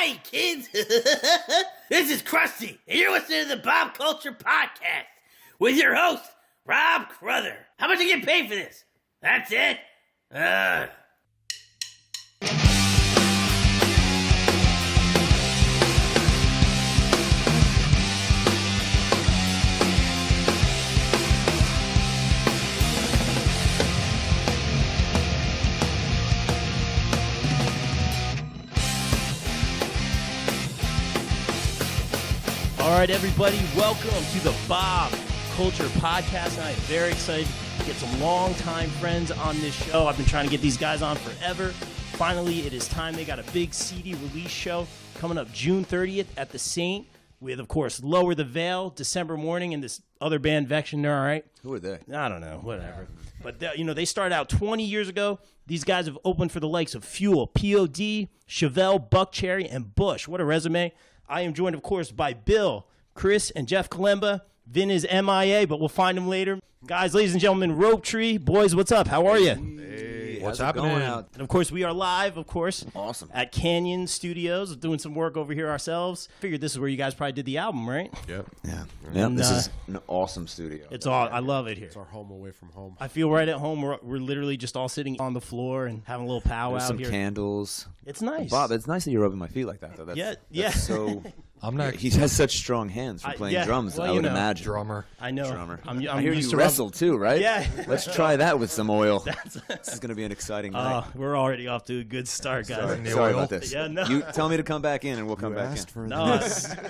Hi, kids. This is Krusty, and you're listening to the Bob Culture Podcast with your host, Rob Cruther. How much you get paid for this? That's it? All right, everybody, welcome to the Bob Culture Podcast. I am very excited to get some longtime friends on this show. I've been trying to get these guys on forever. Finally, it is time. They got a big CD release show coming up June 30th at the Saint with, of course, Lower the Veil, December Morning, and this other band, Vection. They're all right. Who are they? I don't know, whatever. But, they started out 20 years ago. These guys have opened for the likes of Fuel, POD, Chevelle, Buckcherry, and Bush. What a resume. I am joined, of course, by Bill, Chris, and Jeff Kalemba. Vin is MIA, but we'll find him later. Guys, ladies and gentlemen, Ropetree. Boys, what's up? How are you? Hey, what's happening? And, of course, we are live, of course. Awesome. At Canyon Studios, doing some work over here ourselves. Figured this is where you guys probably did the album, right? Yep. Yeah. And, This is an awesome studio. It's all. I love it here. It's our home away from home. I feel right at home. We're literally just all sitting on the floor and having a little powwow There's some here. candles. It's nice. Bob, it's nice that you're rubbing my feet like that, though. That's so... I'm not He has such strong hands for playing drums, well, I would imagine. drummer. I know. Drummer. I'm I hear used you to wrestle, too, right? Yeah. Let's try that with some oil. This is going to be an exciting night. We're already off to a good start, guys. Sorry about this. Yeah, no. You tell me to come back in, and we'll come back in. No,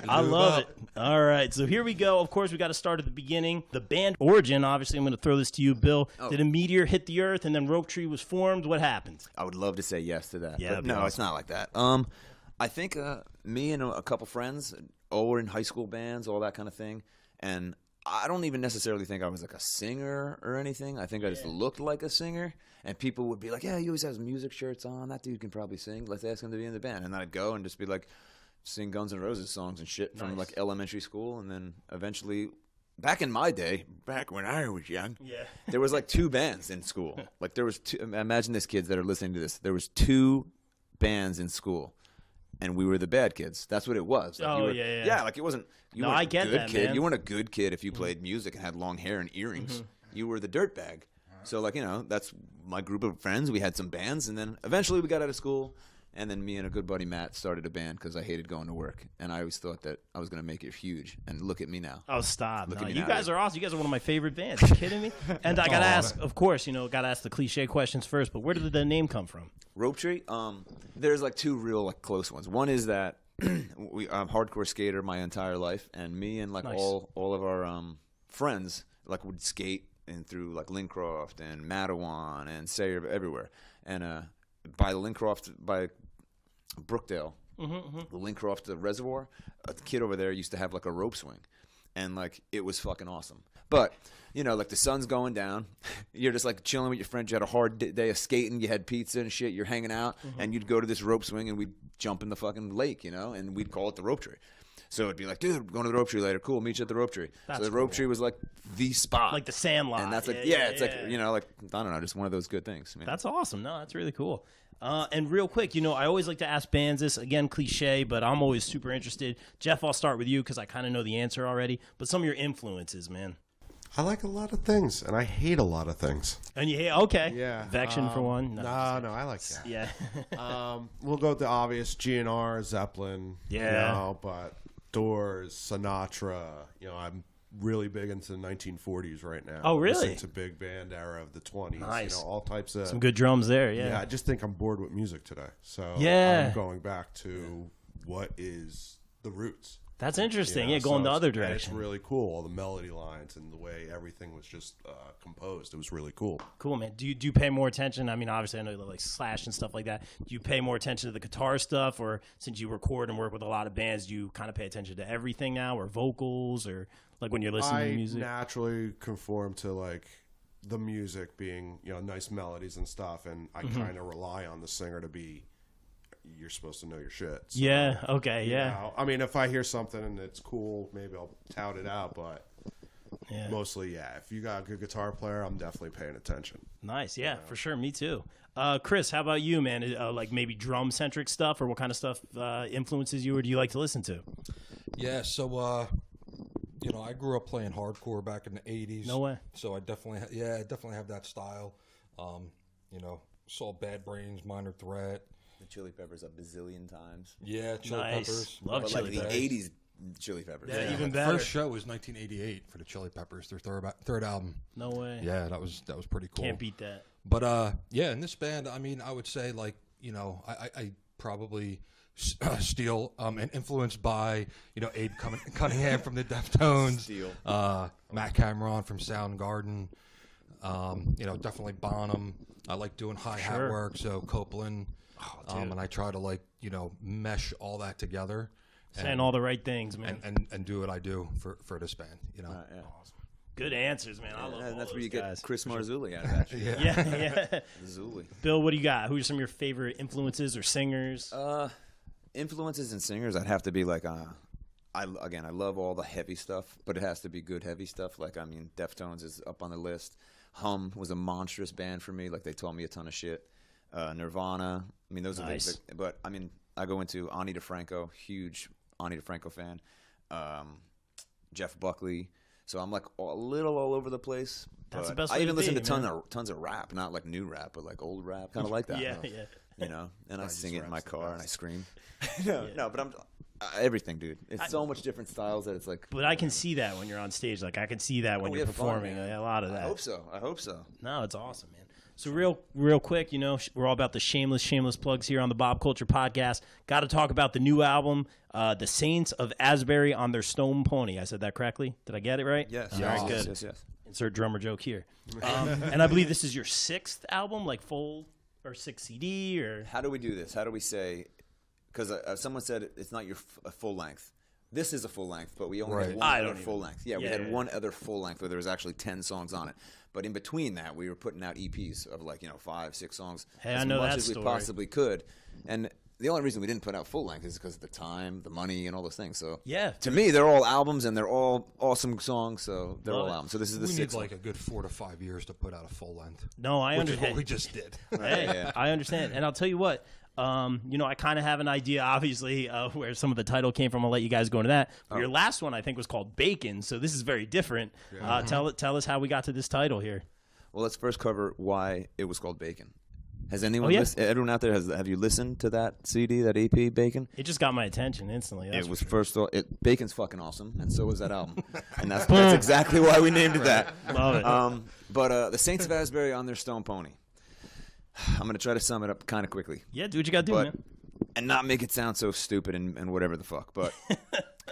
I love it. All right, so here we go. Of course, we got to start at the beginning. The band origin, obviously, I'm going to throw this to you, Bill. Oh. Did a meteor hit the Earth and then Ropetree was formed? What happened? I would love to say yes to that. Yeah, but that'd be no, awesome. it's not like that. I think me and a couple friends all were in high school bands, all that kind of thing. And I don't even necessarily think I was like a singer or anything. I think I just looked like a singer. And people would be like, yeah, he always has music shirts on. That dude can probably sing. Let's ask him to be in the band. And then I'd go and just be like, sing Guns N' Roses songs and shit from like elementary school. And then eventually, back in my day, back when I was young, there was like two bands in school. Like there was two. Imagine this, kids that are listening to this. There was two bands in school. And we were the bad kids. That's what it was. Like Yeah, like it wasn't. You weren't I a get good that, kid. man. You weren't a good kid if you played music and had long hair and earrings. You were the dirtbag. So, like, that's my group of friends. We had some bands, and then eventually we got out of school. And then me and a good buddy, Matt, started a band because I hated going to work. And I always thought that I was going to make it huge. And look at me now. Oh, stop. Look No, at me you now, guys dude. are awesome. You guys are one of my favorite bands. Are you kidding me? And I got to ask, of course, got to ask the cliche questions first, but where did the name come from? Ropetree? There's like two real like close ones. One is that I'm a hardcore skater my entire life, and me and like all of our friends like would skate and through like Lincroft and Matawan and Sayre everywhere. And by Lincroft, by Brookdale, the Lincroft Reservoir, a kid over there used to have like a rope swing, and like it was fucking awesome. But like the sun's going down, you're just like chilling with your friends. You had a hard day of skating. You had pizza and shit. You're hanging out, and you'd go to this rope swing, and we'd jump in the fucking lake, and we'd call it the Ropetree. So it'd be like, dude, we're going to the Ropetree later. Cool, meet you at the Ropetree. So the Ropetree was like the spot, Like the Sandlot. and that's like it's like like I don't know, just one of those good things. Man. That's awesome. No, that's really cool. And real quick, I always like to ask bands this, again, cliche, but I'm always super interested. Jeff, I'll start with you because I kind of know the answer already, but some of your influences, man. I like a lot of things, and I hate a lot of things. And you hate, okay. Yeah. Vection for one. No, I like that. Yeah. We'll go with the obvious: GNR, Zeppelin. Yeah. But Doors, Sinatra. I'm really big into the 1940s right now. Oh, really? It's a big band era of the 20s. Nice. All types of Some good drums there, Yeah, I just think I'm bored with music today. So I'm going back to what is the roots. That's interesting. Going so the other It's direction. really cool. All the melody lines and the way everything was just composed. It was really cool. Cool, man. Do you pay more attention? I mean, obviously, I know you like Slash and stuff like that. Do you pay more attention to the guitar stuff, or since you record and work with a lot of bands, do you kind of pay attention to everything now, or vocals, or like when you're listening to music? I naturally conform to like the music being nice melodies and stuff, and I kind of rely on the singer to be. You're supposed to know your shit. So, Yeah. Okay. Yeah. I mean, if I hear something and it's cool, maybe I'll tout it out. But mostly, yeah. If you got a good guitar player, I'm definitely paying attention. Nice, yeah, for sure. Me too. Chris, how about you, man? Like maybe drum centric stuff, or what kind of stuff influences you, or do you like to listen to? Yeah, so you know, I grew up playing hardcore back in the '80s. No way. So I definitely, I definitely have that style. You know, saw Bad Brains, Minor Threat. The Chili Peppers a bazillion times. Yeah, Chili Nice. Peppers. Love But Chili like Peppers. the '80s Chili Peppers. Yeah, Yeah, even the better. First show was 1988 for the Chili Peppers, their third album. No way. Yeah, that was pretty cool. Can't beat that. But yeah, in this band, I mean, I would say like, you know, I probably steal and influenced by, you know, Abe Cunningham from the Deftones, Steal. Matt Cameron from Soundgarden, you know, definitely Bonham. I like doing hi-hat Sure. work, so Copeland, dude. and I try to like, you know, mesh all that together. Saying all the right things, man. And do what I do for this band, you know. Yeah. Good answers, man. I love all And that's where those you guys. get Chris Marzulli out of that shit. Yeah. Zuli. Bill, what do you got? Who are some of your favorite influences or singers? Influences and singers, I'd have to be like, I love all the heavy stuff, but it has to be good heavy stuff. Like, I mean, Deftones is up on the list. Hum was a monstrous band for me. Like, they taught me a ton of shit. Nirvana. I mean, those Nice. are big. But, I mean, I go into Ani DeFranco, huge Ani DeFranco fan. Jeff Buckley. So I'm like a little all over the place. That's the but best I way even to listen be, to tons of rap, not like new rap, but like old rap, kind of like that. Yeah. You know, and I sing it in my rap's the car and I best. scream. No, but I'm everything, dude. It's so much different styles that it's like. But I can see that when you're on stage. Like, I can see that when we you're have fun, performing. man. A lot of that. I hope so. No, it's awesome, man. So real quick, you know, we're all about the shameless plugs here on the Bob Culture Podcast. Got to talk about the new album, the Saints of Asbury on their Stone Pony. I said that correctly? Did I get it right? Yes. All right, good. Yes. Insert drummer joke here. And I believe this is your 6th album, like full or 6 CD or. How do we do this? How do we say? Because someone said it's not your full length. This is a full length, but we only Right. had one I other don't even- full length. Yeah, we Yeah, had yeah. one other full length where there was actually 10 songs on it. But in between that, we were putting out EPs of like 5, 6 songs Hey, as I know much that as we story. possibly could. And the only reason we didn't put out full length is because of the time, the money, and all those things. So Yeah. to me, they're all albums and they're all awesome songs. So they're Love all it. albums. So this is the We need 6th like one. a good 4 to 5 years to put out a full length. No, I Which is what understand. we just did. Hey, Yeah. I understand. And I'll tell you what, I kind of have an idea, obviously, where some of the title came from. I'll let you guys go into that. But your last one, I think, was called Bacon, so this is very different. Tell us how we got to this title here. Well, let's first cover why it was called Bacon. Has anyone, yeah? everyone out there, have you listened to that CD, that EP, Bacon? It just got my attention instantly. That's It was for sure. first of all, Bacon's fucking awesome, and so was that album. And that's exactly why we named it that. Love it. But the Saints of Asbury on their Stone Pony. I'm going to try to sum it up kind of quickly. Yeah, do what you got to do, But man. and not make it sound so stupid and whatever the fuck. But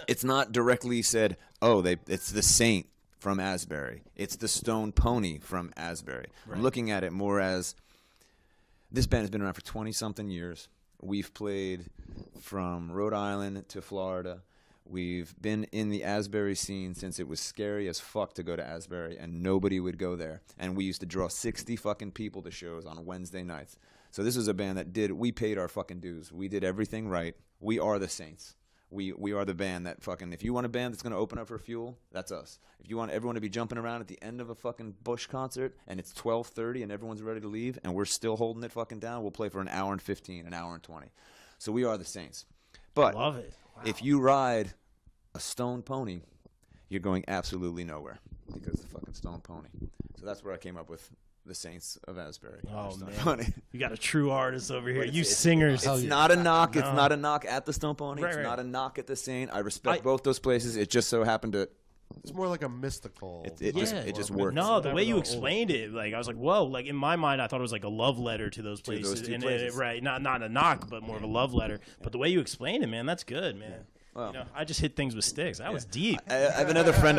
it's not directly said, it's the Saint from Asbury. It's the Stone Pony from Asbury. I'm looking at it more as this band has been around for 20-something years. We've played from Rhode Island to Florida. We've been in the Asbury scene since it was scary as fuck to go to Asbury, and nobody would go there. And we used to draw 60 fucking people to shows on Wednesday nights. So this was a band that we paid our fucking dues. We did everything right. We are the Saints. We are the band that fucking, if you want a band that's going to open up for Fuel, that's us. If you want everyone to be jumping around at the end of a fucking Bush concert and it's 12:30 and everyone's ready to leave and we're still holding it fucking down, we'll play for an hour and 15, an hour and 20. So we are the Saints. But Love it. Wow. if you ride a Stone Pony, you're going absolutely nowhere because the fucking Stone Pony. So that's where I came up with the Saints of Asbury. Oh, Stone man. Pony. You got a true artist over here. But You it's- singers. It's not a knock. It's not a knock at the Stone Pony. Right, It's right. not a knock at the Saint. I respect both those places. It just so happened to. It's more like a mystical. It just worked. No, the way you Never know. explained it, like I was like, whoa! Like in my mind, I thought it was like a love letter to those those places, two and places. right, not a knock, but more of a love letter. But the way you explained it, man, that's good, man. Well, I just hit things with sticks. That was deep. I have another friend.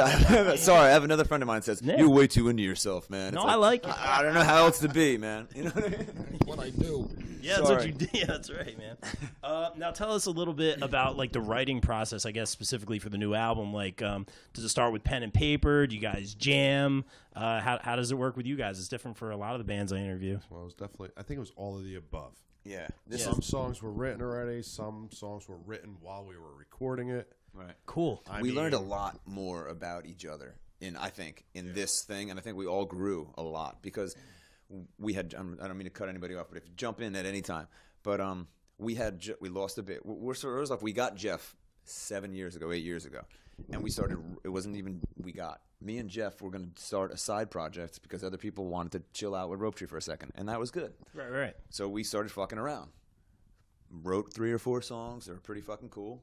Sorry, I have another friend of mine says Yeah. you're way too into yourself, man. No, It's I like it. I don't know how else to be, man. You know what I mean? What I do. Yeah, that's what Sorry. you did. Yeah, that's right, man. Now tell us a little bit about like the writing process, I guess specifically for the new album. Like, does it start with pen and paper? Do you guys jam? How does it work with you guys? It's different for a lot of the bands I interview. Well, it was definitely. I think it was all of the above. Yeah. Some songs were written already. Some songs were written while we were recording it. Right. Cool. We learned a lot more about each other in this thing, and I think we all grew a lot because we had. I don't mean to cut anybody off, but if you jump in at any time, but we lost a bit. We're sort of off. We got Jeff 8 years ago, and we started. It wasn't even we got. Me and Jeff were going to start a side project because other people wanted to chill out with Ropetree for a second, and that was good. Right. So we started fucking around. Wrote 3 or 4 songs that were pretty fucking cool.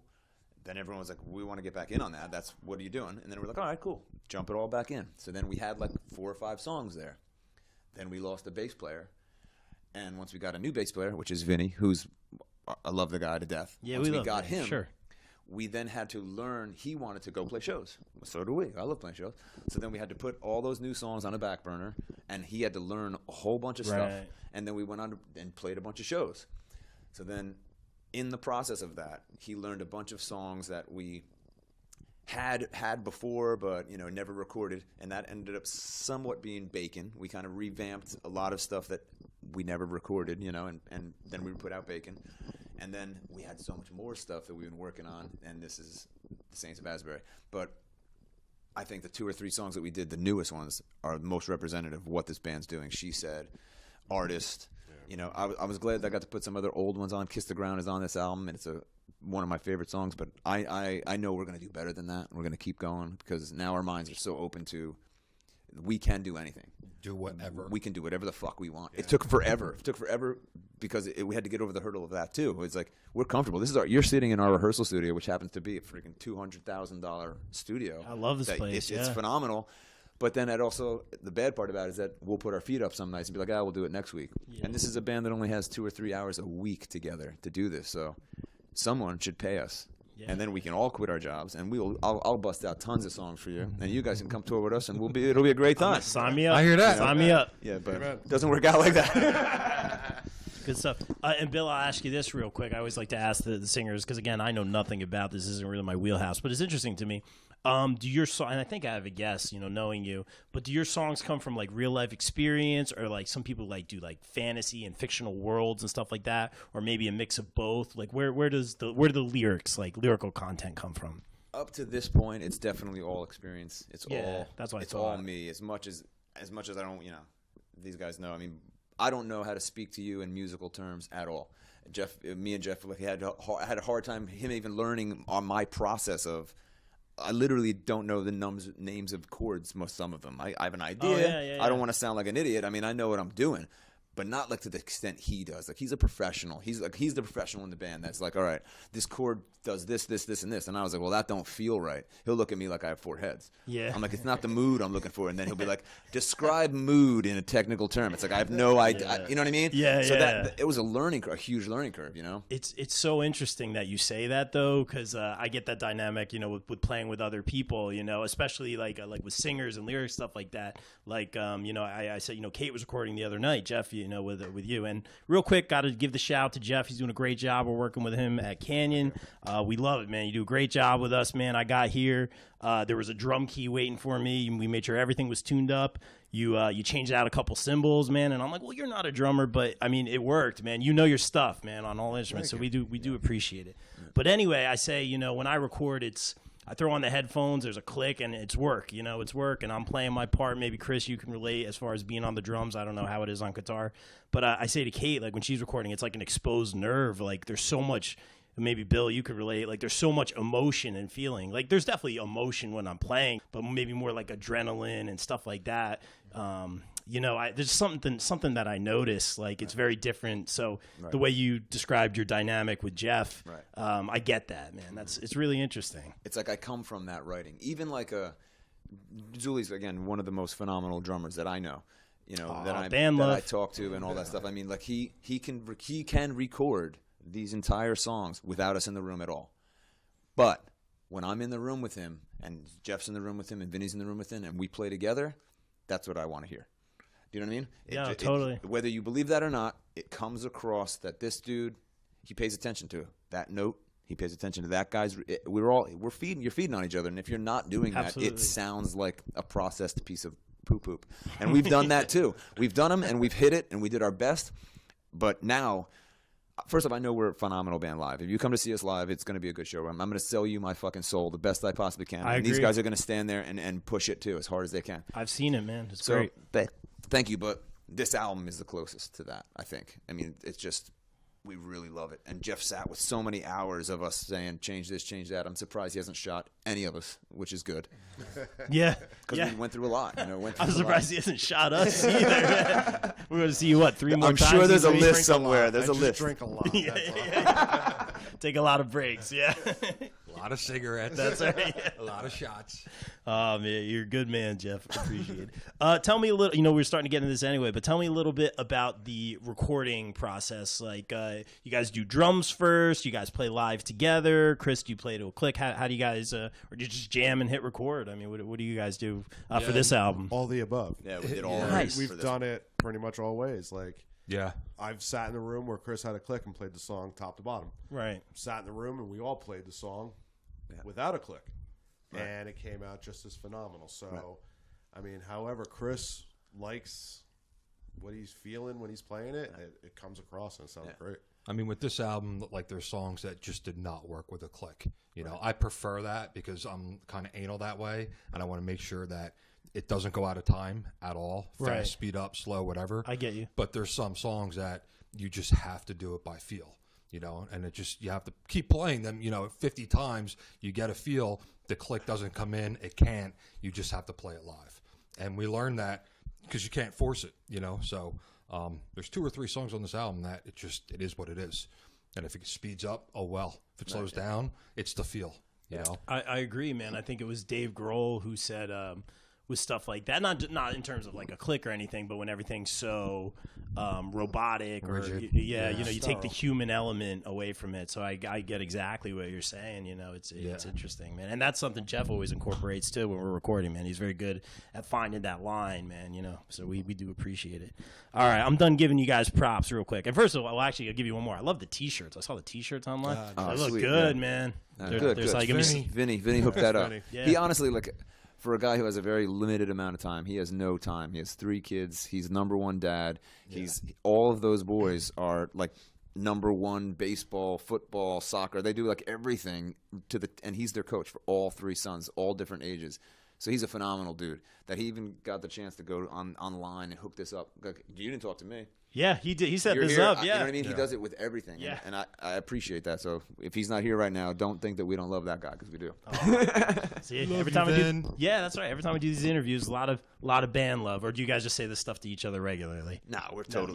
Then everyone was like, we want to get back in on that. What are you doing? And then we're like, all right, cool. Jump it all back in. So then we had like 4 or 5 songs there. Then we lost a bass player. And once we got a new bass player, which is Vinny, I love the guy to death. Yeah, once we got him. him. Sure. We then had to learn. He wanted to go play shows. So do we. I love playing shows. So then we had to put all those new songs on a back burner, and he had to learn a whole bunch of stuff. And then we went on and played a bunch of shows. So then in the process of that, he learned a bunch of songs that we had before, but never recorded, and that ended up somewhat being Bacon. We kind of revamped a lot of stuff that we never recorded, and then we put out Bacon. And then we had so much more stuff that we've been working on, and this is the Saints of Asbury. But I think the 2 or 3 songs that we did, the newest ones, are the most representative of what this band's doing. She Said, Artist. I was glad that I got to put some other old ones on. Kiss the Ground is on this album, and it's one of my favorite songs. But I know we're going to do better than that. We're going to keep going because now our minds are so open to we can do anything. Do whatever. We can do whatever the fuck we want. Yeah. It took forever. Because we had to get over the hurdle of that too. It's like we're comfortable. You're sitting in our rehearsal studio, which happens to be a freaking $200,000 studio. I love this place. It's phenomenal. But then the bad part about it is that we'll put our feet up some nights and be like, we'll do it next week. Yeah. And this is a band that only has 2 or 3 hours a week together to do this. So someone should pay us. Yeah. And then we can all quit our jobs, and I'll bust out tons of songs for you, and you guys can come tour with us, and it'll be a great time. Sign me up. I hear that. Sign me up. Yeah, but it doesn't work out like that. Good stuff. And Bill, I'll ask you this real quick. I always like to ask the singers because, again, I know nothing about this. This isn't really my wheelhouse, but it's interesting to me. Do your song? And I think I have a guess, knowing you. But do your songs come from like real life experience, or like some people do like fantasy and fictional worlds and stuff like that, or maybe a mix of both? Like where do the lyrics, like lyrical content, come from? Up to this point, it's definitely all experience. It's all me. As much as I don't, these guys know. I mean, I don't know how to speak to you in musical terms at all. Me and Jeff, I had a hard time him even learning on my process of. I literally don't know the names of chords, some of them. I have an idea. I don't want to sound like an idiot. I mean, I know what I'm doing, but not like to the extent he does. Like he's a professional. He's the professional in the band that's like, all right, this chord does this, and this. And I was like, well, that don't feel right. He'll look at me like I have 4 heads. Yeah. I'm like, it's not the mood I'm looking for. And then he'll be like, describe mood in a technical term. It's like, I have no idea. You know what I mean? Yeah, so that it was a huge learning curve, It's so interesting that you say that, though, because I get that dynamic, with playing with other people, especially like with singers and lyrics, stuff like that. Like, I said, Kate was recording the other night, Jeff, with you. And real quick, got to give the shout out to Jeff. He's doing a great job. We're working with him at Canyon. We love it, man. You do a great job with us, man. I got here. There was a drum key waiting for me. We made sure everything was tuned up. You changed out a couple cymbals, man. And I'm like, well, you're not a drummer, but I mean, it worked, man. You know your stuff, man, on all instruments. So we do appreciate it. But anyway, I say, when I record, I throw on the headphones, there's a click, and it's work, it's work, and I'm playing my part. Maybe, Chris, you can relate as far as being on the drums. I don't know how it is on guitar. But I say to Kate, like, when she's recording, it's like an exposed nerve. Like, there's so much, maybe, Bill, you could relate. Like, there's so much emotion and feeling. Like, there's definitely emotion when I'm playing, but maybe more like adrenaline and stuff like that. There's something that I notice, like it's very different. So the way you described your dynamic with Jeff, I get that, man. It's really interesting. It's like I come from that writing. Even like Julie's, again, one of the most phenomenal drummers that I know. That I talk to and all that stuff. I mean, like he can record these entire songs without us in the room at all. But when I'm in the room with him, and Jeff's in the room with him, and Vinny's in the room with him, and we play together, that's what I want to hear. Do you know what I mean? Yeah, totally. Whether you believe that or not, it comes across that this dude, he pays attention to that note. He pays attention to that guy's. You're feeding on each other, and if you're not doing that, it sounds like a processed piece of poop. And we've done that too. We've done them, and we've hit it, and we did our best. But now, first off, I know we're a phenomenal band live. If you come to see us live, it's going to be a good show. I'm going to sell you my fucking soul the best I possibly can. I and these agree. guys are going to stand there and push it too as hard as they can. I've seen it, man. It's So great. thank you, but this album is the closest to that, I think. I mean, it's just, we really love it. And Jeff sat with so many hours of us saying, change this, change that. I'm surprised he hasn't shot any of us, which is good. Yeah. Because we went through a lot. You know, I'm surprised he hasn't shot us either. We're going to see you, 3 more I'm times? sure there's a this week? list somewhere. There's I a just list. drink a lot. Yeah, that's all. yeah. Take a lot of breaks, yeah. A lot of cigarettes. That's right. A lot of shots. Oh, man, you're a good man, Jeff. Appreciate it. Tell me a little, we're starting to get into this anyway, but tell me a little bit about the recording process. Like, you guys do drums first, you guys play live together. Chris, do you play to a click? How do you guys, or do you just jam and hit record? I mean, what do you guys do for this album? All the above. Yeah, we did all Yeah. Nice. We've done it pretty much all ways. Like, Yeah. I've sat in the room where Chris had a click and played the song top to bottom. Right. Sat in the room and we all played the song without a click. And it came out just as phenomenal. So, I mean, however Chris likes what he's feeling when he's playing it, it comes across and it sounds great. I mean, with this album, like, there's songs that just did not work with a click. You know, I prefer that because I'm kind of anal that way, and I want to make sure that it doesn't go out of time at all. Fast, Right. speed up, slow, whatever. I get you. But there's some songs that you just have to do it by feel, and it just, you have to keep playing them, 50 times. You get a feel. The click doesn't come in. It can't. You just have to play it live. And we learned that because you can't force it, So there's 2 or 3 songs on this album that it is what it is. And if it speeds up, oh well. If it slows down, it's the feel, you know? I agree, man. I think it was Dave Grohl who said with stuff like that, not in terms of like a click or anything, but when everything's so robotic or Rigid. you take the human element away from it. So I get exactly what you're saying. It's interesting, man, and that's something Jeff always incorporates too when we're recording, man. He's very good at finding that line, man. So we do appreciate it. All right, I'm done giving you guys props real quick. And first of all, actually, I'll give you one more. I love the T-shirts. I saw the T-shirts online. They look sweet, good, yeah. man. Good. Like, Vinny hooked that up. Yeah. He honestly, for a guy who has a very limited amount of time, he has no time. He has 3 kids. He's #1 dad. He's all of those boys are like #1 baseball, football, soccer. They do like everything and he's their coach for all 3 sons, all different ages. So he's a phenomenal dude that he even got the chance to go online and hook this up. You didn't talk to me. Yeah, he did. He set You're this here, up. Yeah, you know what I mean? He does it with everything. Yeah. And I appreciate that. So if he's not here right now, don't think that we don't love that guy, because we do. See, Love every you, time Vin. that's right. Every time we do these interviews, a lot of band love. Or do you guys just say this stuff to each other regularly? No,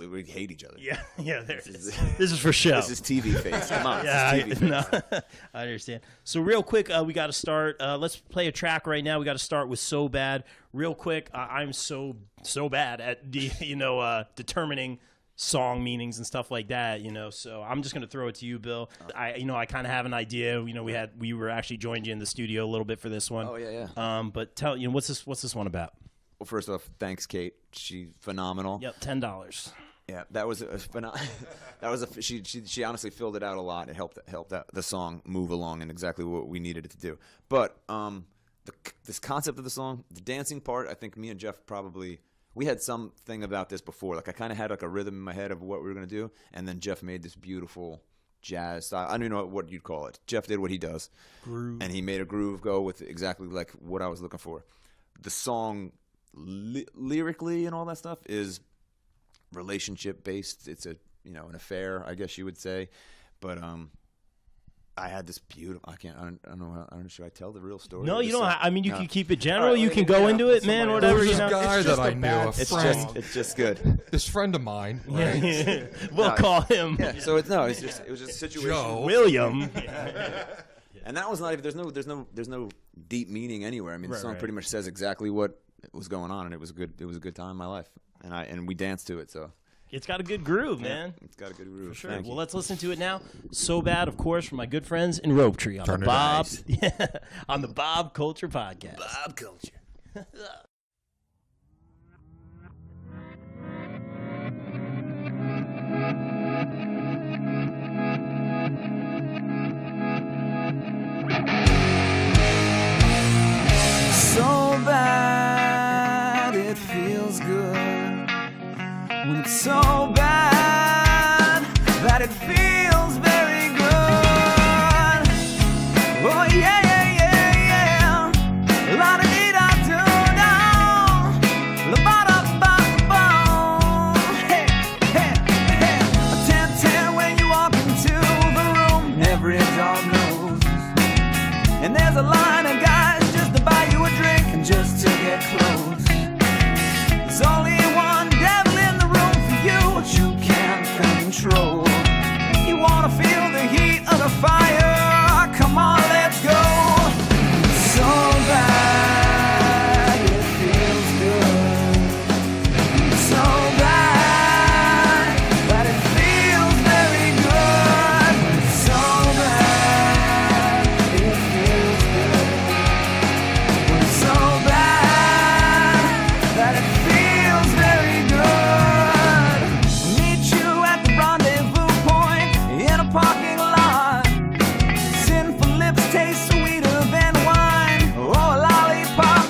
we hate each other. Yeah, there it is. This is for show. This is TV face. Come on. Yeah, this is TV face. no, I understand. So real quick, we got to start. Let's play a track right now. We got to start with "So Bad." Real quick, I'm so bad at determining song meanings and stuff like that, So I'm just gonna throw it to you, Bill. I kind of have an idea. We were actually joined you in the studio a little bit for this one. Oh, yeah. But tell what's this one about? Well, first off, thanks, Kate. She's phenomenal. Yep, $10. Yeah, that was she honestly filled it out a lot. It helped the song move along and exactly what we needed it to do. But this concept of the song, the dancing part, I think me and Jeff we had something about this before. Like, I kind of had like a rhythm in my head of what we were going to do, and then Jeff made this beautiful jazz style. I don't even know what you'd call it. Jeff did what he does. Groove. And he made a groove go with exactly like what I was looking for. The song lyrically and all that stuff is relationship based. It's an affair, I guess you would say. But I had this beautiful. I don't know. Should I tell the real story? No, you don't. You can keep it general. All right, you can go into it, man. somebody Whatever. There was this guy It's that just I a knew, bad- a It's friend. it's just good. This friend of mine, right? We'll call him Yeah. So it was just a situation. Joe. William. And that was not even. There's no deep meaning anywhere. I mean, the song right. pretty much says exactly what was going on, and it was a good time in my life, and we danced to it. So It's got a good groove, man. it's got a good groove. For sure. Thank Well, you. let's listen to it now. So Bad, of course, from my good friends in Ropetree on Turn the it Bob nice. on the Bob Culture Podcast. Bob culture. So bad it feels good when it's so bad that it feels a line of guys just to buy you a drink and just to get close. There's only one devil in the room for you, which you can't control. You wanna feel the heat of the fire? Come on, let's go. So bad, it feels good. So bad that it feels very good. So bad, it feels good. So bad that it feels very good. Meet you at the rendezvous point in a parking lot. Sinful lips taste sweeter than wine or a lollipop.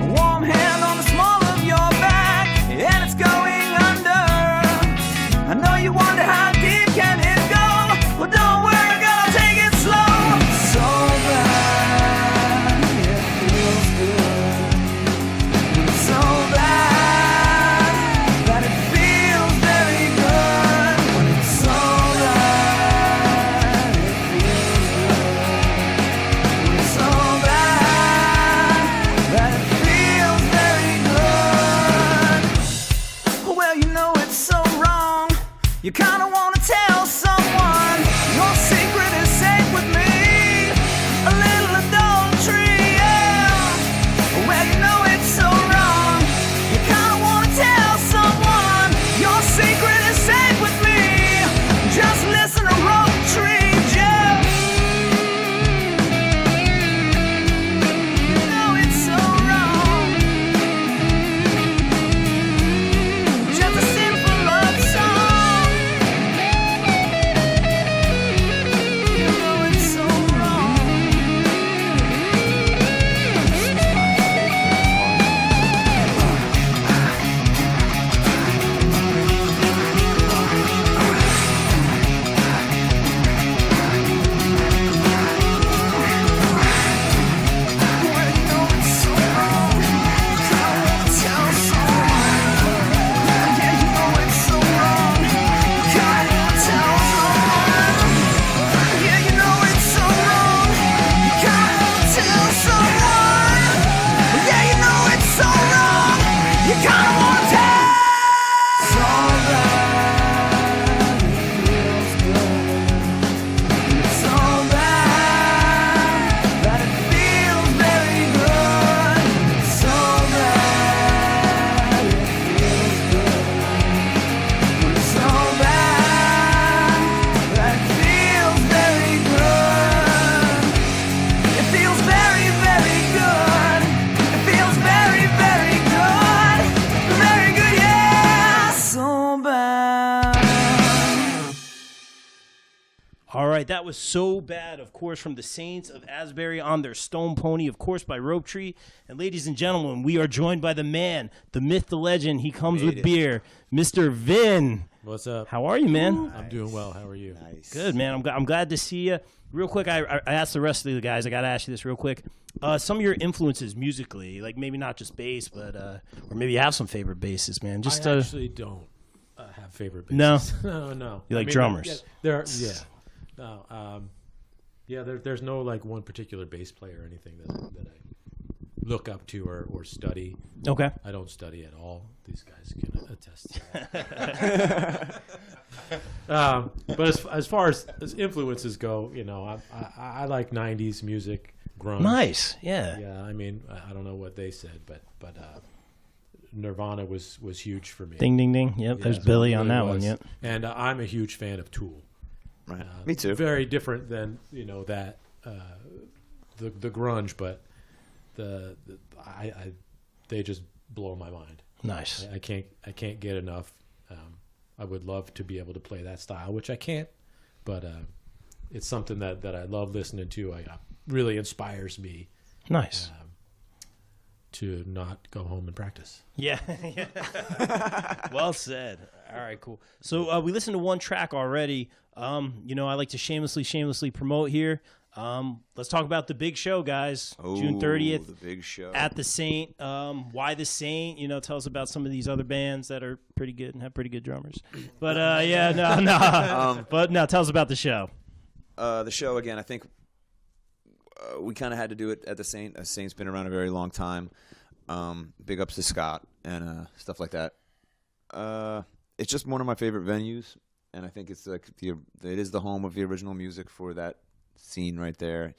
A warm hand on the small of your back and it's going under. I know you wonder how deep can it go. Well, don't worry, gonna take it slow. So bad, it feels good. So bad that it feels very good. When it's so bad, it feels good. When it's so bad that it feels very good. Well, you know it's so wrong. You kinda wanna tell someone your secret is safe with me. A little adultery, yeah. Well, you know it's so wrong. You kinda wanna tell someone your secret is safe with me. Just listen to Ropetree, Joe. You know it's so wrong. Just a simple love song. You know it's so wrong. Well, you know it's so wrong. Kinda wanna tell someone. Yeah, you know it's so wrong. Kinda wanna tell someone. Yeah, you know it's so wrong. Kinda wanna tell someone. Yeah, you know it's so wrong. You kinda wanna tell. So bad, it feels good. So bad that it feels very good. So bad, it feels good. So bad that it feels very good. It feels very, very good. It feels very, very good. Very good, yeah. So bad. All right, that was So Bad, of course, from the Saints of Asbury on their Stone Pony, of course, by Ropetree. And ladies and gentlemen, we are joined by the man, the myth, the legend. He comes with beer, Mr. Vin. What's up? How are you, man? I'm doing well. How are you? Nice. Good, man. I'm glad to see you. Real quick, I asked the rest of the guys. I got to ask you this real quick. Some of your influences musically, like maybe not just bass, but or maybe you have some favorite basses, man. Just I actually don't have favorite No? bases. No. You like drummers? Yeah, there are, yeah. No. There's no like one particular bass player or anything that I look up to or study. okay. I don't study at all. These guys can attest to that. But as far as influences go, you know, I like '90s music, grunge. Nice. Yeah. Yeah, I mean, I don't know what they said, but Nirvana was huge for me. Ding, ding, ding. Yep. Yeah, There's it Billy on really that one. was. Yep. And I'm a huge fan of Tool. Right. Me too. Very different than that the grunge, but they just blow my mind. Nice. I can't get enough. I would love to be able to play that style, which I can't, but it's something that I love listening to. I really inspires me. Nice. To not go home and practice. Yeah. Well said. All right, cool. So we listened to one track already. I like to shamelessly promote here. Let's talk about the big show, guys. June 30th. The big show. At the Saint. Why the Saint? Tell us about some of these other bands that are pretty good and have pretty good drummers. But but no, tell us about the show. The show, again, I think we kind of had to do it at the Saint. Saint's been around a very long time. Big ups to Scott and stuff like that. It's just one of my favorite venues, and I think it's like it is the home of the original music for that scene right there.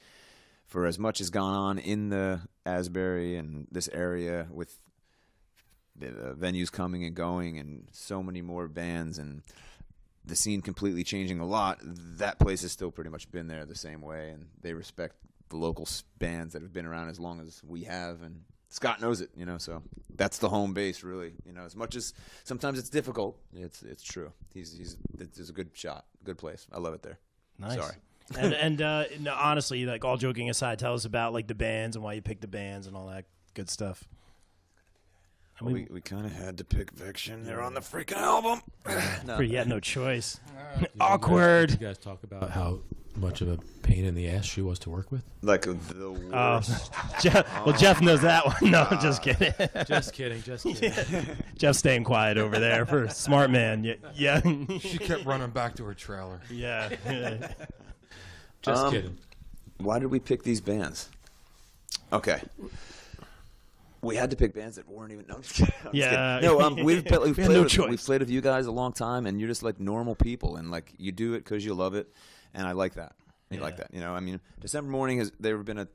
For as much has gone on in the Asbury and this area with the venues coming and going and so many more bands and the scene completely changing a lot, that place has still pretty much been there the same way, and they respect the local bands that have been around as long as we have, and Scott knows it, so that's the home base, really. As much as sometimes it's difficult, it's true. It's a good shot, good place. I love it there. Nice. Sorry. And no, honestly, like all joking aside, tell us about like the bands and why you picked the bands and all that good stuff. We kind of had to pick Viction. They're on the freaking album. No. You had no choice. Awkward. Did you guys talk about how much of a pain in the ass she was to work with? Like the worst. Jeff knows that one. No, I'm just kidding. Just kidding. Jeff's staying quiet over there for smart man. Yeah. She kept running back to her trailer. Yeah. Just kidding. Why did we pick these bands? Okay. We had to pick bands that weren't even. No, I'm just kidding. We've played with you guys a long time, and you're just like normal people, and like you do it because you love it, and I like that. You like that, I mean, December Morning they've been a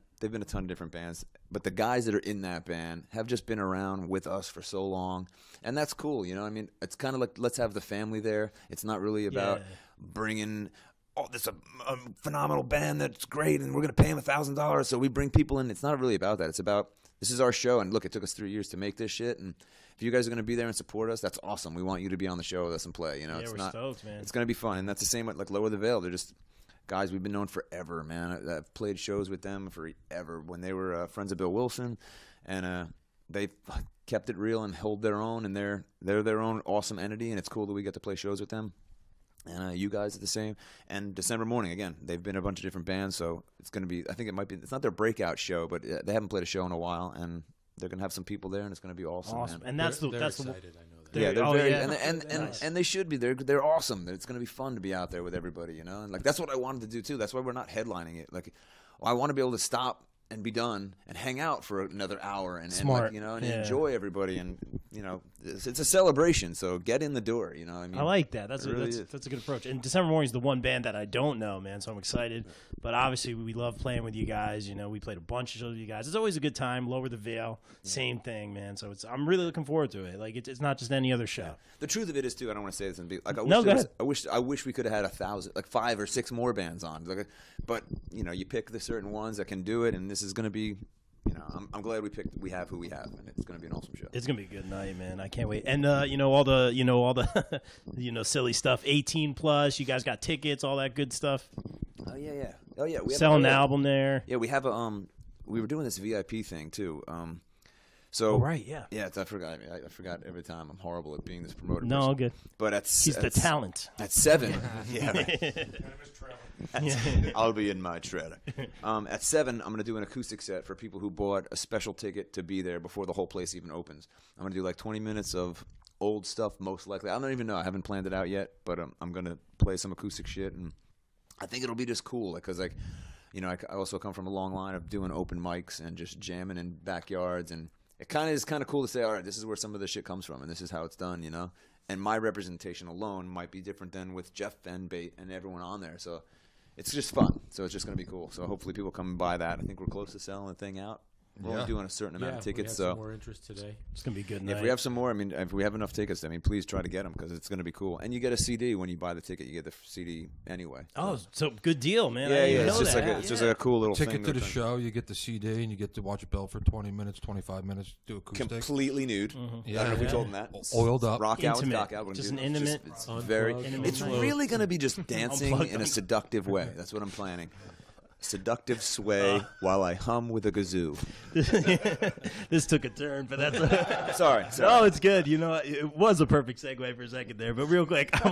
ton of different bands, but the guys that are in that band have just been around with us for so long, and that's cool. I mean, it's kind of like let's have the family there. It's not really about bringing. Oh, this is a phenomenal band that's great, and we're going to pay them $1,000, so we bring people in. It's not really about that. It's about. This is our show, and look, it took us 3 years to make this shit, and if you guys are going to be there and support us, that's awesome. We want you to be on the show with us and play. We're stoked, man. It's going to be fun, and that's the same with like Lower the Veil. They're just guys we've been known forever, man. I've played shows with them forever when they were friends of Bill Wilson, and they kept it real and hold their own, and they're their own awesome entity, and it's cool that we get to play shows with them. And you guys are the same. And December Morning, again, they've been a bunch of different bands, so it's going to be, I think it might be, it's not their breakout show, but they haven't played a show in a while, and they're going to have some people there, and it's going to be awesome. Awesome. Man. And that's they're excited, I know that. Yeah, they're very, nice. and they should be. They're awesome. It's going to be fun to be out there with everybody, And like that's what I wanted to do too. That's why we're not headlining it. Like, I want to be able to stop and be done and hang out for another hour and Smart. And enjoy everybody, and it's a celebration. So get in the door. I mean, I like that. That's really a good approach. And December Morning is the one band that I don't know, man. So I'm excited. But obviously, we love playing with you guys. We played a bunch of shows with you guys. It's always a good time. Lower the Veil, same thing, man. So I'm really looking forward to it. Like it's not just any other show. The truth of it is too. I don't want to say this and be like. I wish we could have had 1,000, like 5 or 6 more bands on. But you pick the certain ones that can do it, and this is going to be. I'm glad we have who we have, and it's going to be an awesome show. It's going to be a good night, man. I can't wait. And all the silly stuff. 18 plus. You guys got tickets, all that good stuff. Oh yeah. We selling the album there. Yeah, we have a we were doing this VIP thing too. So right, yeah. Yeah, I forgot. I forgot every time. I'm horrible at being this promoter. No, all good. But he's the talent. At 7, I'll be in my trailer. At 7, I'm going to do an acoustic set for people who bought a special ticket to be there before the whole place even opens. I'm going to do like 20 minutes of old stuff, most likely. I don't even know. I haven't planned it out yet, but I'm going to play some acoustic shit, and I think it'll be just cool because I also come from a long line of doing open mics and just jamming in backyards, and it is kind of cool to say, all right, this is where some of this shit comes from, and this is how it's done, And my representation alone might be different than with Jeff and Bate and everyone on there. So it's just fun. So it's just going to be cool. So hopefully people come and buy that. I think we're close to selling the thing out. We're only doing a certain amount of tickets. We have some more interest today. It's going to be a good night. If we have some more, if we have enough tickets, please try to get them because it's going to be cool. And you get a CD when you buy the ticket. You get the CD anyway. Oh, so good deal, man. Yeah. It's just like a cool little ticket thing to the show. You get the CD and you get to watch it build for 20 minutes, 25 minutes, do acoustic. Completely nude. Mm-hmm. I don't know if we told them that. Oiled up. Rock out with intimate. Doc out. Just an intimate. It's very. It's really going to be just dancing in a seductive way. That's what I'm planning. Seductive sway while I hum with a kazoo. This took a turn, but that's sorry. No, it's good. It was a perfect segue for a second there. But real quick, I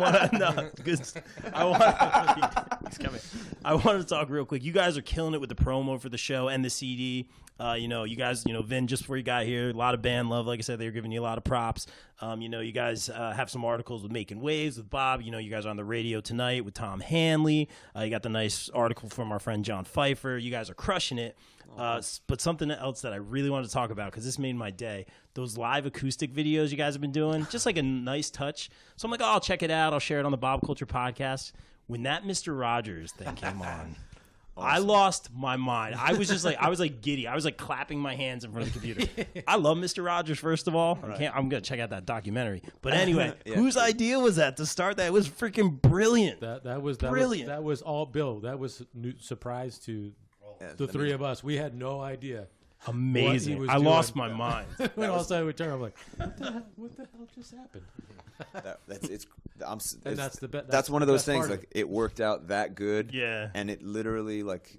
want to talk real quick. You guys are killing it with the promo for the show and the CD. You guys, Vin, just before you got here, a lot of band love. Like I said, they were giving you a lot of props. You guys have some articles with Making Waves with Bob. You guys are on the radio tonight with Tom Hanley. You got the nice article from our friend John Pfeiffer. You guys are crushing it. But something else that I really wanted to talk about, because this made my day, those live acoustic videos you guys have been doing, just like a nice touch. So I'm like, I'll check it out. I'll share it on the Bob Culture podcast. When that Mr. Rogers thing came on, I lost my mind. I was giddy. I was like clapping my hands in front of the computer. I love Mr. Rogers, first of all. I'm going to check out that documentary. But anyway, whose idea was that to start that? It was freaking brilliant. That was brilliant. That was all Bill. That was a surprise to the three of us. We had no idea. Amazing. I lost my mind. When all of a sudden we turned, I'm like, what the hell just happened? That's one of those things. Like, it worked out that good. Yeah. And it literally, like,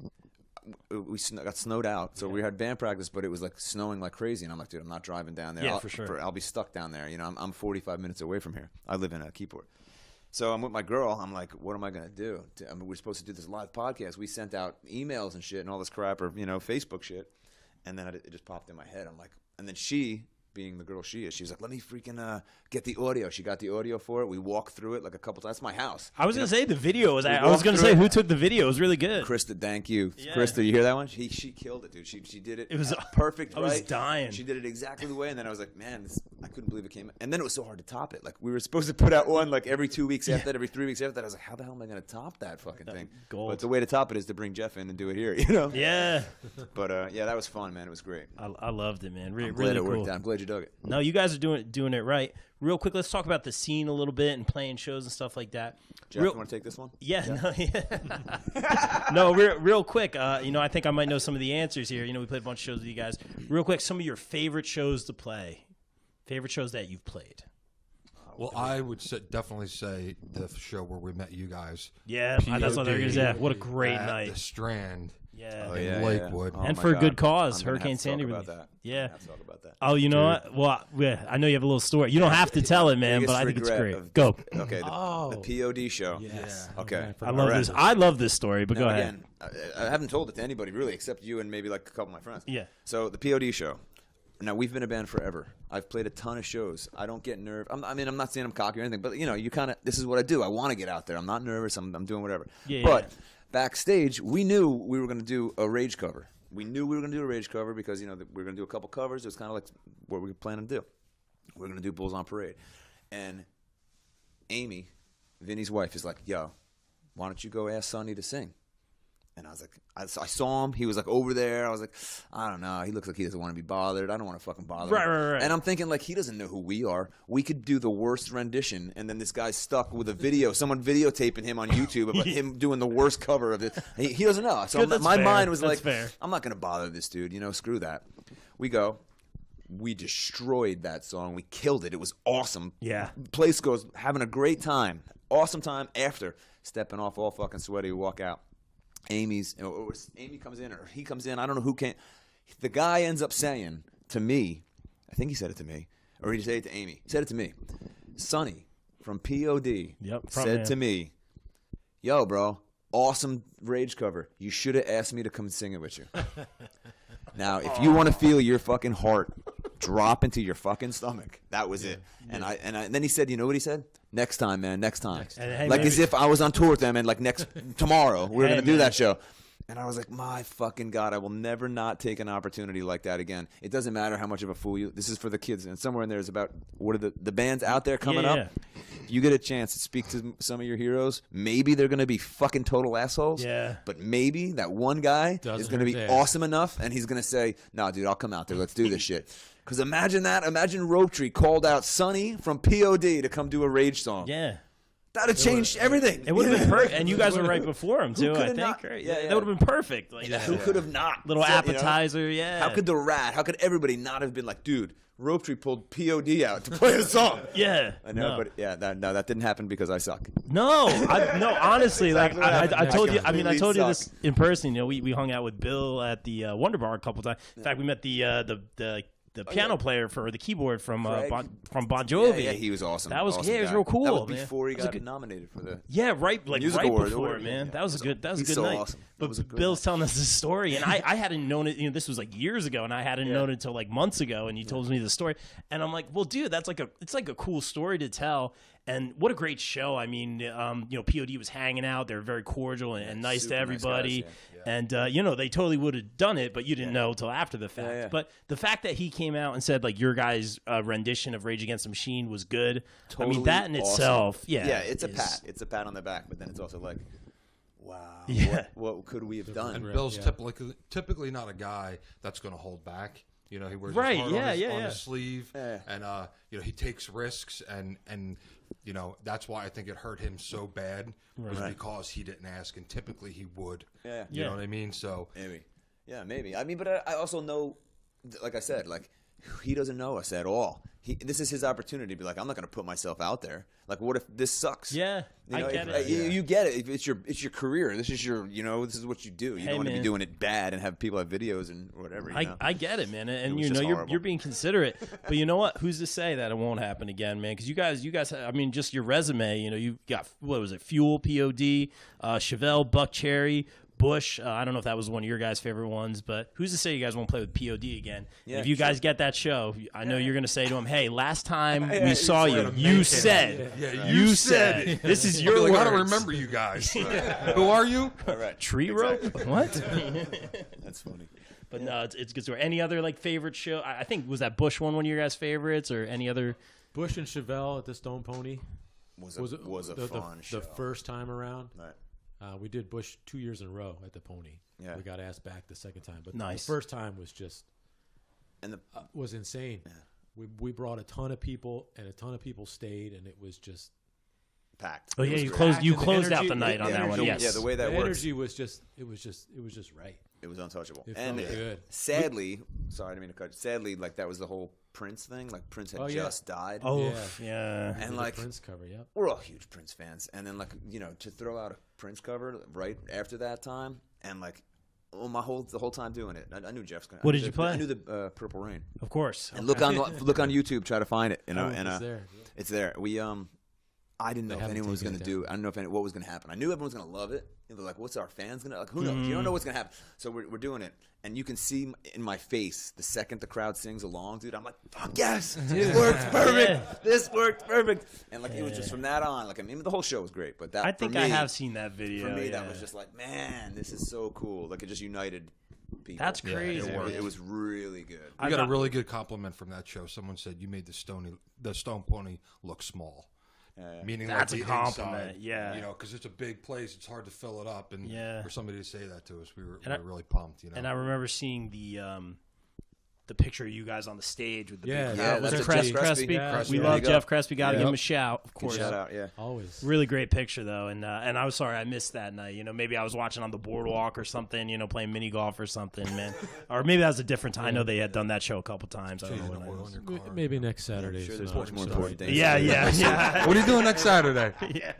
we got snowed out, so we had band practice, but it was like snowing like crazy. And I'm like, dude, I'm not driving down there. For sure. I'll be stuck down there. I'm 45 minutes away from here. I live in a Keyport. So I'm with my girl. I'm like, what am I going to do? We're supposed to do this live podcast. We sent out emails and shit and all this crap, or Facebook shit. And then it just popped in my head. I'm like, and then she, being the girl she is, she's like, let me freaking get the audio. She got the audio for it. We walked through it like a couple times. That's my house. I was going to say the video was. I was going to say who took the video. It was really good. Krista, thank you. Yeah. Krista, you hear that one? She killed it, dude. She did it. It was perfect. I was right? dying. She did it exactly the way. And then I was like, man, I couldn't believe it came. And then it was so hard to top it. Like, we were supposed to put out one like every 2 weeks after that, every 3 weeks after that. I was like, how the hell am I going to top that fucking thing? Gold. But the way to top it is to bring Jeff in and do it here. Yeah. But yeah, that was fun, man. It was great. I loved it, man. I'm Really glad it cool. worked out. I'm glad you dug it. No, you guys are doing it right. Real quick, let's talk about the scene a little bit and playing shows and stuff like that. Jeff, you want to take this one? Yeah. No, real quick. I think I might know some of the answers here. We played a bunch of shows with you guys. Real quick, some of your favorite shows to play. Favorite shows that you've played. Well, I would definitely say the show where we met you guys. Yeah, that's what I was going to say. What a great night. The Strand. Yeah. In Lakewood. Oh and my for a God. good cause. I'm gonna Hurricane have to Sandy. talk about that. Yeah. Have to talk about that. Oh, you know what? Well, I know you have a little story. You don't have to tell it, man, but I think it's great. Go. Okay, the POD show. Yes. Okay. I love this. I love this story, but Now, go ahead. Again, I haven't told it to anybody really, except you and maybe like a couple of my friends. Yeah. So the POD show. Now, we've been a band forever. I've played a ton of shows. I don't get nervous. I'm not saying I'm cocky or anything, but you kind of. This is what I do. I want to get out there. I'm not nervous. I'm doing whatever. Yeah. But backstage, we knew we were going to do a Rage cover. We knew we were going to do a Rage cover because we were going to do a couple covers. It was kind of like what we were planning to do. We were going to do Bulls on Parade, and Amy, Vinny's wife, is like, "Yo, why don't you go ask Sonny to sing?" And I was like, I saw him. He was like over there. I was like, I don't know. He looks like he doesn't want to be bothered. I don't want to fucking bother him. Right. And I'm thinking, like, he doesn't know who we are. We could do the worst rendition, and then this guy's stuck with a video, someone videotaping him on YouTube about him doing the worst cover of it. He doesn't know. So my mind was like, I'm not going to bother this dude. Screw that. We go. We destroyed that song. We killed it. It was awesome. Yeah. Place goes, having a great time. Awesome time after. Stepping off all fucking sweaty. We walk out. Amy comes in, or he comes in. I don't know who came. The guy ends up saying to me, I think he said it to me, or he said it to Amy. He said it to me. Sonny from POD said to me, "Yo, bro, awesome Rage cover. You should have asked me to come and sing it with you." Now, if you want to feel your fucking heart drop into your fucking stomach, that was it. And then he said, you know what he said? Next time, man. Next time. Like as if I was on tour with them, and like tomorrow we're gonna do that show. And I was like, my fucking God, I will never not take an opportunity like that again. It doesn't matter how much of a fool you. This is for the kids, and somewhere in there is about what are the bands out there coming up. If you get a chance to speak to some of your heroes, maybe they're gonna be fucking total assholes. Yeah. But maybe that one guy is gonna be awesome enough, and he's gonna say, "Nah, dude, I'll come out there. Let's do this shit." Because imagine that. Imagine Ropetree called out Sonny from POD to come do a Rage song. Yeah. That would have changed everything. It would have been perfect. And you guys were right before him, too, I think. Not? Right? Yeah. That would have been perfect. Like, Who could have not? Little appetizer, yeah. How could the Rat, how could everybody not have been like, dude, Ropetree pulled POD out to play the song? Yeah. I know, but that didn't happen because I suck. No, honestly, exactly I told you. I mean, I told you suck. this in person. We hung out with Bill at the Wonder Bar a couple times. In fact, we met the the piano player for the keyboard from Craig. Bon Jovi. Yeah, he was awesome. That was awesome it was guy. real cool. That was man. before he That was got a good- nominated for the. Yeah, right, like Music right Award, before or- it, man. yeah, That was a good. That was a he's good so night. awesome. That was a But good Bill's night. telling us this story, and I hadn't known it. This was like years ago, and I hadn't known it until like months ago. And he told me the story, and I'm like, well, dude, that's like it's like a cool story to tell. And what a great show! I mean, POD was hanging out. They were very cordial and nice to super nice everybody. guys, And they totally would have done it, but you didn't know until after the fact. yeah. But the fact that he came out and said like your guys' rendition of Rage Against the Machine was good. I mean, that in awesome. itself, yeah, it's a is- pat. It's a pat on the back, but then it's also like, wow, Yeah. what could we have done? And Bill's typically not a guy that's going to hold back. He wears Right, his heart yeah, on, his, yeah, on yeah. his sleeve, Yeah. and he takes risks, and that's why I think it hurt him so bad was because he didn't ask, and typically he would. Yeah. You know what I mean? So Maybe. Yeah, maybe. I mean, but I also know, like I said, like he doesn't know us at all. This is his opportunity to be like, I'm not going to put myself out there. Like, what if this sucks? Yeah, I get it. You get it. It's your career. This is this is what you do. You Hey, don't want to be man. doing it bad and have people have videos and whatever. I get it, man, and was you just know you're horrible. being considerate, but you know what? Who's to say that it won't happen again, man? Because you guys, I mean, just your resume, you got what was it? Fuel, POD, Chevelle, Buck Cherry, Bush. I don't know if that was one of your guys' favorite ones, but who's to say you guys won't play with POD again? Yeah, if you sure. guys get that show, I know you're going to say to him, "Hey, last time Yeah, we saw he's you, gonna you said, you said, this is your I'll be words." like, I don't remember you guys. Who are you? All right. Tree rope? What? That's funny. But no, it's good story. Any other like favorite show? I think was that Bush one of your guys' favorites, or any other? Bush and Chevelle at the Stone Pony Was a fun show. the first time around. Right. We did Bush 2 years in a row at the Pony. Yeah. We got asked back the second time, but Nice. the first time was just And was insane. We brought a ton of people, and a ton of people stayed, and it was just packed. Oh It yeah, was you great. closed And the out energy- the night on the that one. energy- Yes. Yeah, the way that the works. energy was just it was just right. It was untouchable. It and felt good. Sadly, sorry, I didn't mean to cut. Sadly, like that was the whole Prince thing. Like Prince had Oh, yeah. just died. Oh Yeah. yeah. and Did like the Prince cover, yep. we're all huge Prince fans, and then like to throw out a Prince cover right after that time, and like the whole time doing it, I knew Jeff's gonna. What I did knew you play? I knew the Purple Rain. Of course. And look on YouTube, try to find it. Oh, And it's there. Yeah. it's there. We I didn't know if haven't anyone was taken going it to do. I didn't know what was going to happen. I knew everyone was going to love it. And they're like, "What's our fans going to like?" Who knows? You don't know what's going to happen. So we're doing it, and you can see in my face the second the crowd sings along, dude. I'm like, "Fuck yes, this works perfect. Yeah. This worked perfect." And like it was just from that on. Like I mean, the whole show was great, but that I think for me, I have seen that video. For me, yeah. that was just like, man, this is so cool. Like it just united people. That's crazy. It was really good. I got a really good compliment from that show. Someone said you made the Stone Pony look small. Meaning That's like a the compliment, inside, yeah. because it's a big place, it's hard to fill it up, and Yeah. for somebody to say that to us, we were And I- really pumped. And I remember seeing the picture of you guys on the stage with the Yeah, big yeah, crowd. Was that's it a Crespi? Jeff Crespi. Yeah, We yeah. love There you Jeff go. Crespi. Got to give Yep. him a shout, of course. Shout out, yeah. Always. Really great picture though, and I was sorry I missed that night. Maybe I was watching on the boardwalk or something. Playing mini golf or something, man. Or maybe that was a different time. I know they had done that show a couple times. I don't know Changing when the it oil was. in your car. Maybe next Saturday. sure there's so- much more so- important things. Yeah. What are you doing next Saturday? Yeah,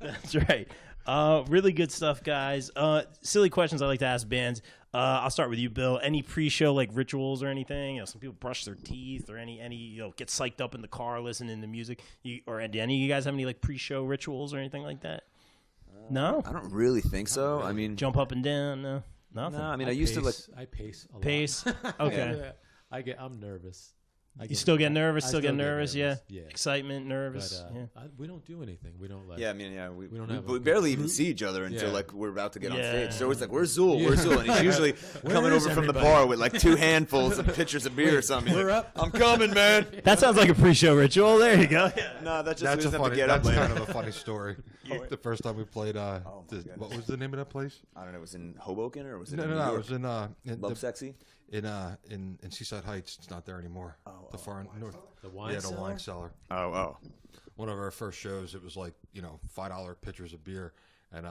that's right. Really good stuff, guys. Silly questions I like to ask bands. I'll start with you, Bill. Any pre-show like rituals or anything? Some people brush their teeth or any get psyched up in the car listening to music. Or do any of you guys have any like pre-show rituals or anything like that? No. I don't really think so. I mean, Jump up and down. No. Nothing. no. I mean, I used to like. I pace a lot. Pace. Okay. Yeah. I'm nervous. You still get nervous? I Still get still get nervous? Yeah. nervous, yeah. Excitement, nervous. But we don't do anything. We don't like. Yeah, I mean, yeah, we don't have a we good barely even see each other until Yeah. like we're about to get on Yeah. stage. So it's like, "Where's Zool? Where's Zool?" And he's usually coming is over from the everybody? bar with like 2 handfuls of pitchers of beer or something. He's we're like, up. I'm coming, man. That sounds like a pre-show ritual. There you go. No, that's just That's we a just have to funny. get up That's later. kind of a funny story. The first time we played, what was the name of that place? I don't know. It was in Hoboken or was it No, in no, New no. It York? was in Love Sexy. in Seaside Heights. It's not there anymore. The far north. The wine the cellar? wine cellar. Oh. One of our first shows, it was like $5 pitchers of beer, and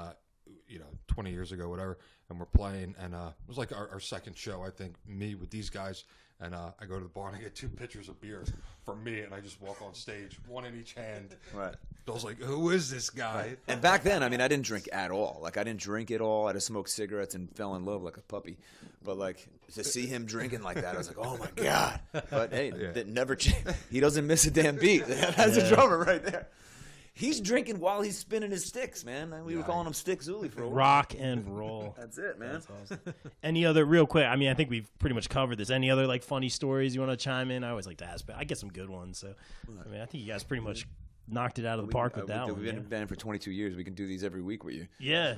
20 years ago, whatever, and we're playing, and it was like our second show, I think, me with these guys, and I go to the bar and I get 2 pitchers of beer for me, and I just walk on stage, one in each hand. Right. Bill's like, who is this guy? And back then, I mean, I didn't drink at all. Like, I didn't drink at all. I just smoked cigarettes and fell in love like a puppy. But, like, to see him drinking like that, I was like, oh, my God. But, hey, that never changed. He doesn't miss a damn beat. That's a drummer right there. He's drinking while he's spinning his sticks, man. We were calling him Stick Zuli for a while. Rock and roll. That's it, man. That's awesome. Any other, real quick, I mean, I think we've pretty much covered this. Any other, like, funny stories you want to chime in? I always like to ask, but I get some good ones. So, I mean, I think you guys pretty much knocked it out of the park with that one. We've been in a band for 22 years. We can do these every week with you. Yeah.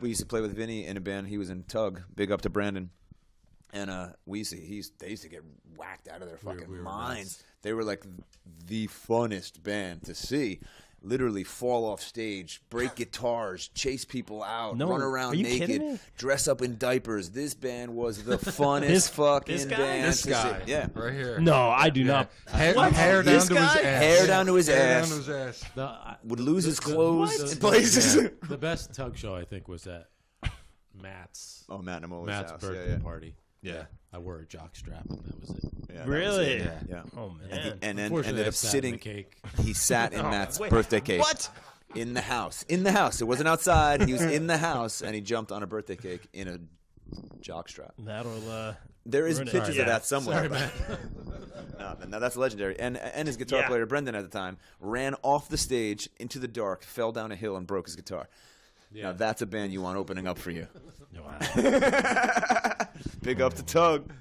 We used to play with Vinny in a band. He was in Tug. Big up to Brandon. And they used to get whacked out of their fucking minds. They were like the funnest band to see. Literally fall off stage, break guitars, chase people out, run around naked, dress up in diapers. This band was the funnest fucking band. This guy, yeah, right here. No, I do not. Hair down to his ass. Hair down to his ass. Down to his ass. Would lose his clothes in places. The best Tug show, I think, was at Matt's. Oh, Matt Namola's Matt's house. birthday party. Yeah. I wore a jock strap, and that was it. Yeah, Really? Yeah. Oh, man. And then Unfortunately, ended I up sat in sitting. the cake. He sat in Matt's birthday cake. What? In the house. In the house. It wasn't outside. He was in the house, and he jumped on a birthday cake in a jockstrap. That'll, There is ruin it. pictures Yeah. of that somewhere. Sorry, man. No, that's legendary. And his guitar Yeah. player, Brendan, at the time, ran off the stage into the dark, fell down a hill, and broke his guitar. Now, that's a band you want opening up for you. wow. Big up to Tug.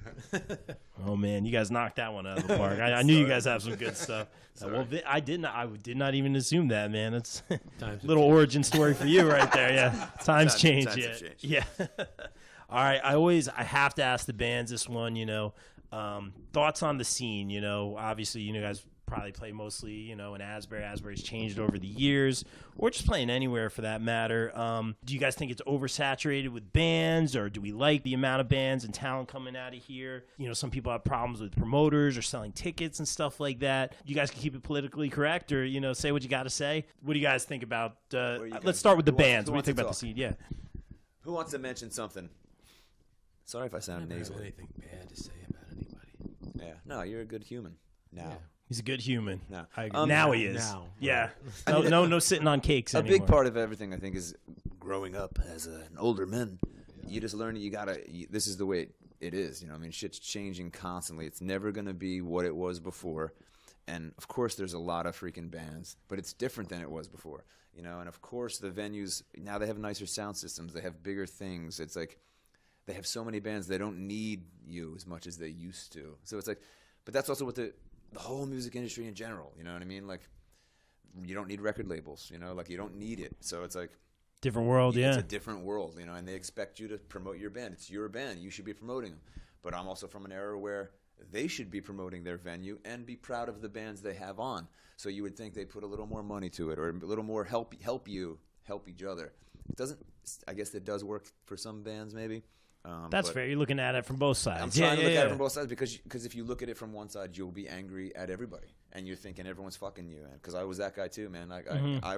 Oh man, you guys knocked that one out of the park. I knew you guys have some good stuff. Well, I did not even assume that, man. It's a little origin story for you right there. Yeah, times change. Times Yeah, have changed. yeah. All right, I have to ask the bands this one. Thoughts on the scene. Obviously, you guys probably play mostly, in Asbury. Asbury's changed over the years, or just playing anywhere for that matter. Do you guys think it's oversaturated with bands, or do we like the amount of bands and talent coming out of here? Some people have problems with promoters or selling tickets and stuff like that. You guys can keep it politically correct, or say what you got to say. What do you guys think about? Let's start with the bands. What do you think about the scene? Yeah. Who wants to mention something? Sorry if I sound nasal. Anything bad to say about anybody? Yeah. No, you're a good human. Now. Yeah. He's a good human. No. I agree. Now he is. Now. Yeah. No sitting on cakes A anymore. big part of everything, I think, is growing up as an older man. You just learn this is the way it is. Shit's changing constantly. It's never going to be what it was before. And, of course, there's a lot of freaking bands, but it's different than it was before. And, of course, the venues, now they have nicer sound systems. They have bigger things. It's like they have so many bands, they don't need you as much as they used to. So it's like, but that's also what the whole music industry in general, you know what I mean? Like, you don't need record labels, like you don't need it. So it's like different world, it's yeah. a different world, and they expect you to promote your band. It's your band. You should be promoting them. But I'm also from an era where they should be promoting their venue and be proud of the bands they have on. So you would think they'd put a little more money to it, or a little more help each other. It doesn't. I guess it does work for some bands, maybe. That's fair. You're looking at it from both sides. I'm trying to look at it from both sides because if you look at it from one side, you'll be angry at everybody, and you're thinking everyone's fucking you. Because I was that guy too, man. I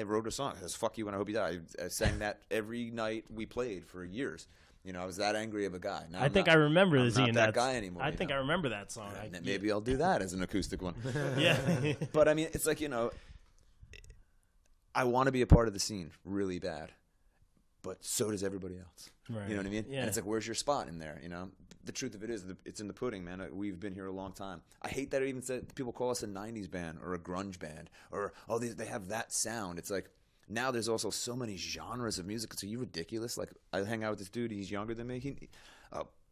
wrote a song. It says "fuck you" and I hope you die. I sang that every night we played for years. I was that angry of a guy. Now I think I remember I'm seeing not that guy anymore. I think I remember that song. Maybe I'll do that as an acoustic one. Yeah. But I mean, it's like I want to be a part of the scene really bad, but so does everybody else. Right. You know what I mean? Yeah. And it's like, where's your spot in there? The truth of it is, it's in the pudding, man. We've been here a long time. I hate that it even said people call us a '90s band or a grunge band or they have that sound. It's like now there's also so many genres of music. It's ridiculous. Like I hang out with this dude. He's younger than me.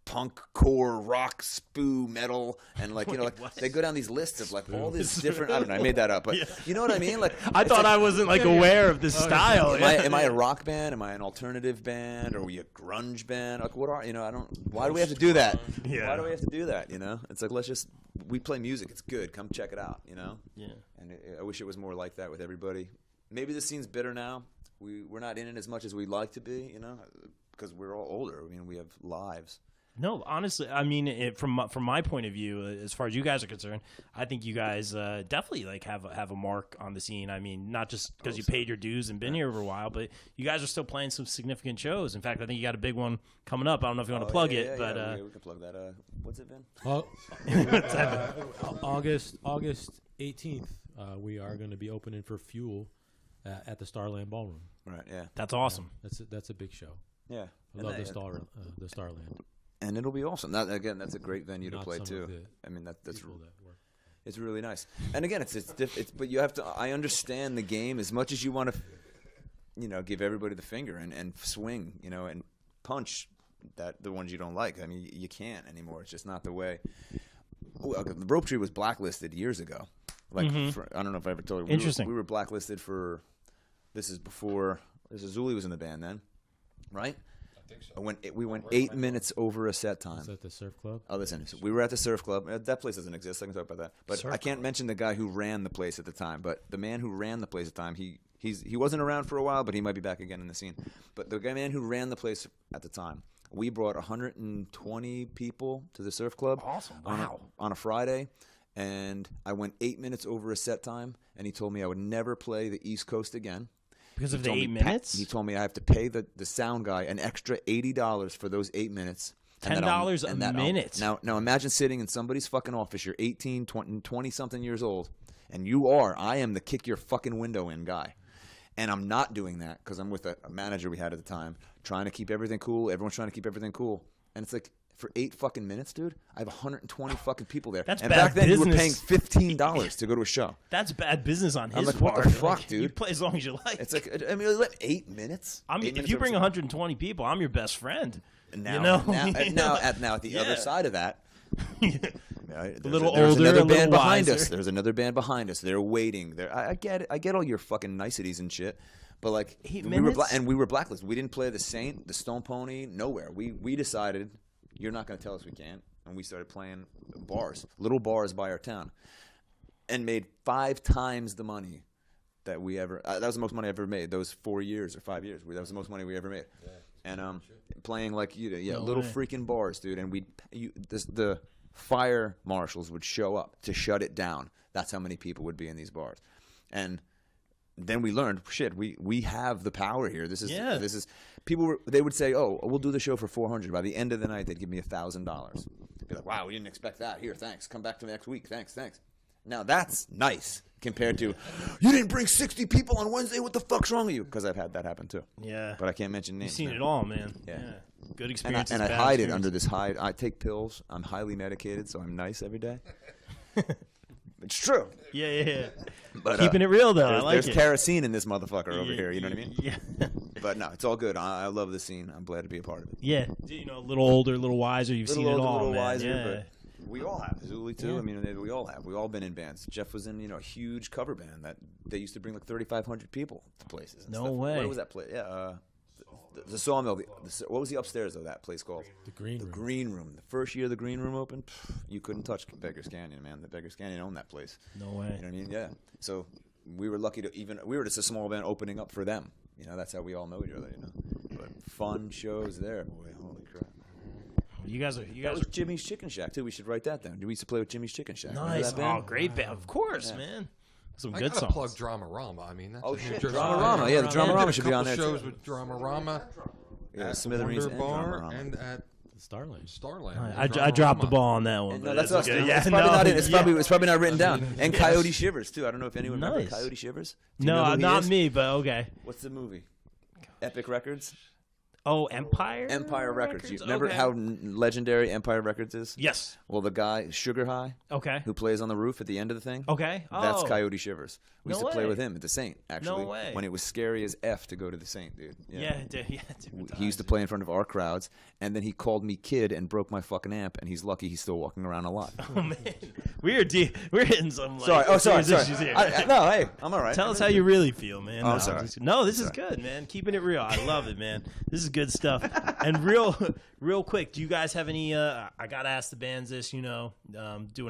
Punk, core, rock, spoo, metal, and they go down these lists of all these different. I don't know. I made that up, but you know what I mean. Like I thought I wasn't aware of this style. Am I a rock band? Am I an alternative band? Are we a grunge band? Like what are I don't. Why do we have to do that? Yeah. Why do we have to do that? It's like we play music. It's good. Come check it out. Yeah. And I wish it was more like that with everybody. Maybe the scene's bitter now. We're not in it as much as we'd like to be. Because we're all older. I mean, we have lives. No, honestly, I mean, from my point of view, as far as you guys are concerned, I think you guys definitely like have a mark on the scene. I mean, not just because you paid your dues and been here for a while, but you guys are still playing some significant shows. In fact, I think you got a big one coming up. I don't know if you want to plug it, but we can plug that. What's it been? August 18th, we are going to be opening for Fuel at the Starland Ballroom. Right. Yeah. that's awesome. That's a big show. Yeah. I love the Starland. And it'll be awesome. Again, that's a great venue to Not play some too. of the I mean, that's people that work. it's really nice. And again, it's but you have to. I understand the game as much as you want to, give everybody the finger and swing, and punch the ones you don't like. I mean, you can't anymore. It's just not the way. The Ropetree was blacklisted years ago. Like I don't know if I ever told you. Interesting. We were blacklisted for. This is before. Zuli was in the band then, right? I think so. We went 8 minutes over a set time. Is that the Surf Club? Oh, listen. So we were at the Surf Club. That place doesn't exist. I can talk about that. But I can't mention the guy who ran the place at the time. But the man who ran the place at the time, he wasn't around for a while, but he might be back again in the scene. But the man who ran the place at the time, we brought 120 people to the Surf Club. Awesome. Wow. On a Friday. And I went 8 minutes over a set time, and he told me I would never play the East Coast again. Because of He the told 8 me, minutes? He told me I have to pay the sound guy an extra $80 for those 8 minutes. $10 a minute. Now imagine sitting in somebody's fucking office. You're 18, 20-something years old, and I am the kick your fucking window in guy. And I'm not doing that because I'm with a manager we had at the time, trying to keep everything cool. Everyone's trying to keep everything cool. And it's like, for 8 fucking minutes, dude, I have 120 fucking people there. That's and bad back then, you were paying business. $15 to go to a show. That's bad business on his I'm like, part. what the fuck, Like, dude? You play as long as you like. It's like, I mean, 8 minutes? I mean, 8 if minutes you over bring some- 120 people, I'm your best friend. And now, you know? now at the other Yeah. side of that, right, A little there's older, another a little band behind wiser. us. There's another band behind us. They're waiting. I get all your fucking niceties and shit, but like 8 we were minutes? we were blacklisted. We didn't play the Saint, the Stone Pony, nowhere. We decided you're not going to tell us we can't, and we started playing little bars by our town, and made 5 times the money that we ever. That was the most money I ever made. Those 4 years or 5 years. That was the most money we ever made. Yeah. And playing like little way. freaking bars, dude. And the fire marshals would show up to shut it down. That's how many people would be in these bars. And then we learned, shit, we have the power here. This is people they would say, oh, we'll do the show for $400. By the end of the night, they'd give me $1,000. Be like, wow, we didn't expect that. Here, thanks. Come back to next week. Thanks. Now that's nice compared to, you didn't bring 60 people on Wednesday. What the fuck's wrong with you? Because I've had that happen too. Yeah. But I can't mention names. You've seen it all, man. Yeah. Good experience. And I hide it under this hide. I take pills. I'm highly medicated, so I'm nice every day. It's true. Yeah. But, Keeping it real, though. I like there's it. kerosene in this motherfucker over here. You know what I mean? Yeah. But no, it's all good. I love the scene. I'm glad to be a part of it. Yeah. A little older, a little wiser. You've seen it all, little man. wiser, Yeah. but we all have. Zuli too. Yeah. I mean, we all have. We all been in bands. Jeff was in a huge cover band that they used to bring like 3,500 people to places. And No stuff. way. What was that place? Yeah. The Sawmill. What was the upstairs of that place called? The Green Room. Green Room. The first year the Green Room opened, you couldn't touch Beggars Canyon, man. The Beggars Canyon owned that place. No way. You know what I mean? Yeah. So we were lucky we were just a small band opening up for them. That's how we all know each other. But fun shows there, boy. Holy crap. You guys That was Jimmy's Chicken Shack too. We should write that down. We used to play with Jimmy's Chicken Shack. Remember nice. that band? Oh, great band. Of course, man. Some I good gotta songs. plug Dramarama. I mean, that's Oh, a New shit, Jersey Dramarama. band. Yeah, the Dramarama did a should be on couple there, shows too. with Dramarama. Yeah, at Smithereens Wonder and Bar Dramarama. and at Starland. Starland. I dropped the ball on that one. No, but that's it's us. okay. Dude. Yeah, It's probably no, not. It's probably not written down. And Yes. Coyote Shivers too. I don't know if anyone remembers Nice. Coyote Shivers. Do you know No, who he not is? me, but okay. What's the movie? Epic Records. Oh, Empire. Empire Records. You remember Okay. how legendary Empire Records is? Yes. Well, the guy Sugar High, Okay. who plays on the roof at the end of the thing. Okay. That's Oh. Coyote Shivers. We used No to play way. with him at the Saint, actually. No way. When it was scary as F to go to the Saint, dude. Yeah. Yeah. He used to play in front of our crowds, and then he called me kid and broke my fucking amp, and he's lucky he's still walking around alive. Oh man, we're hitting some. Sorry. serious issues here. No, hey, I'm all right. Tell us how you really feel, man. Oh, no, sorry. No, this is good, man. Keeping it real. I love it, man. This is good stuff. And real quick, do you guys have any? I gotta ask the bands this. Doing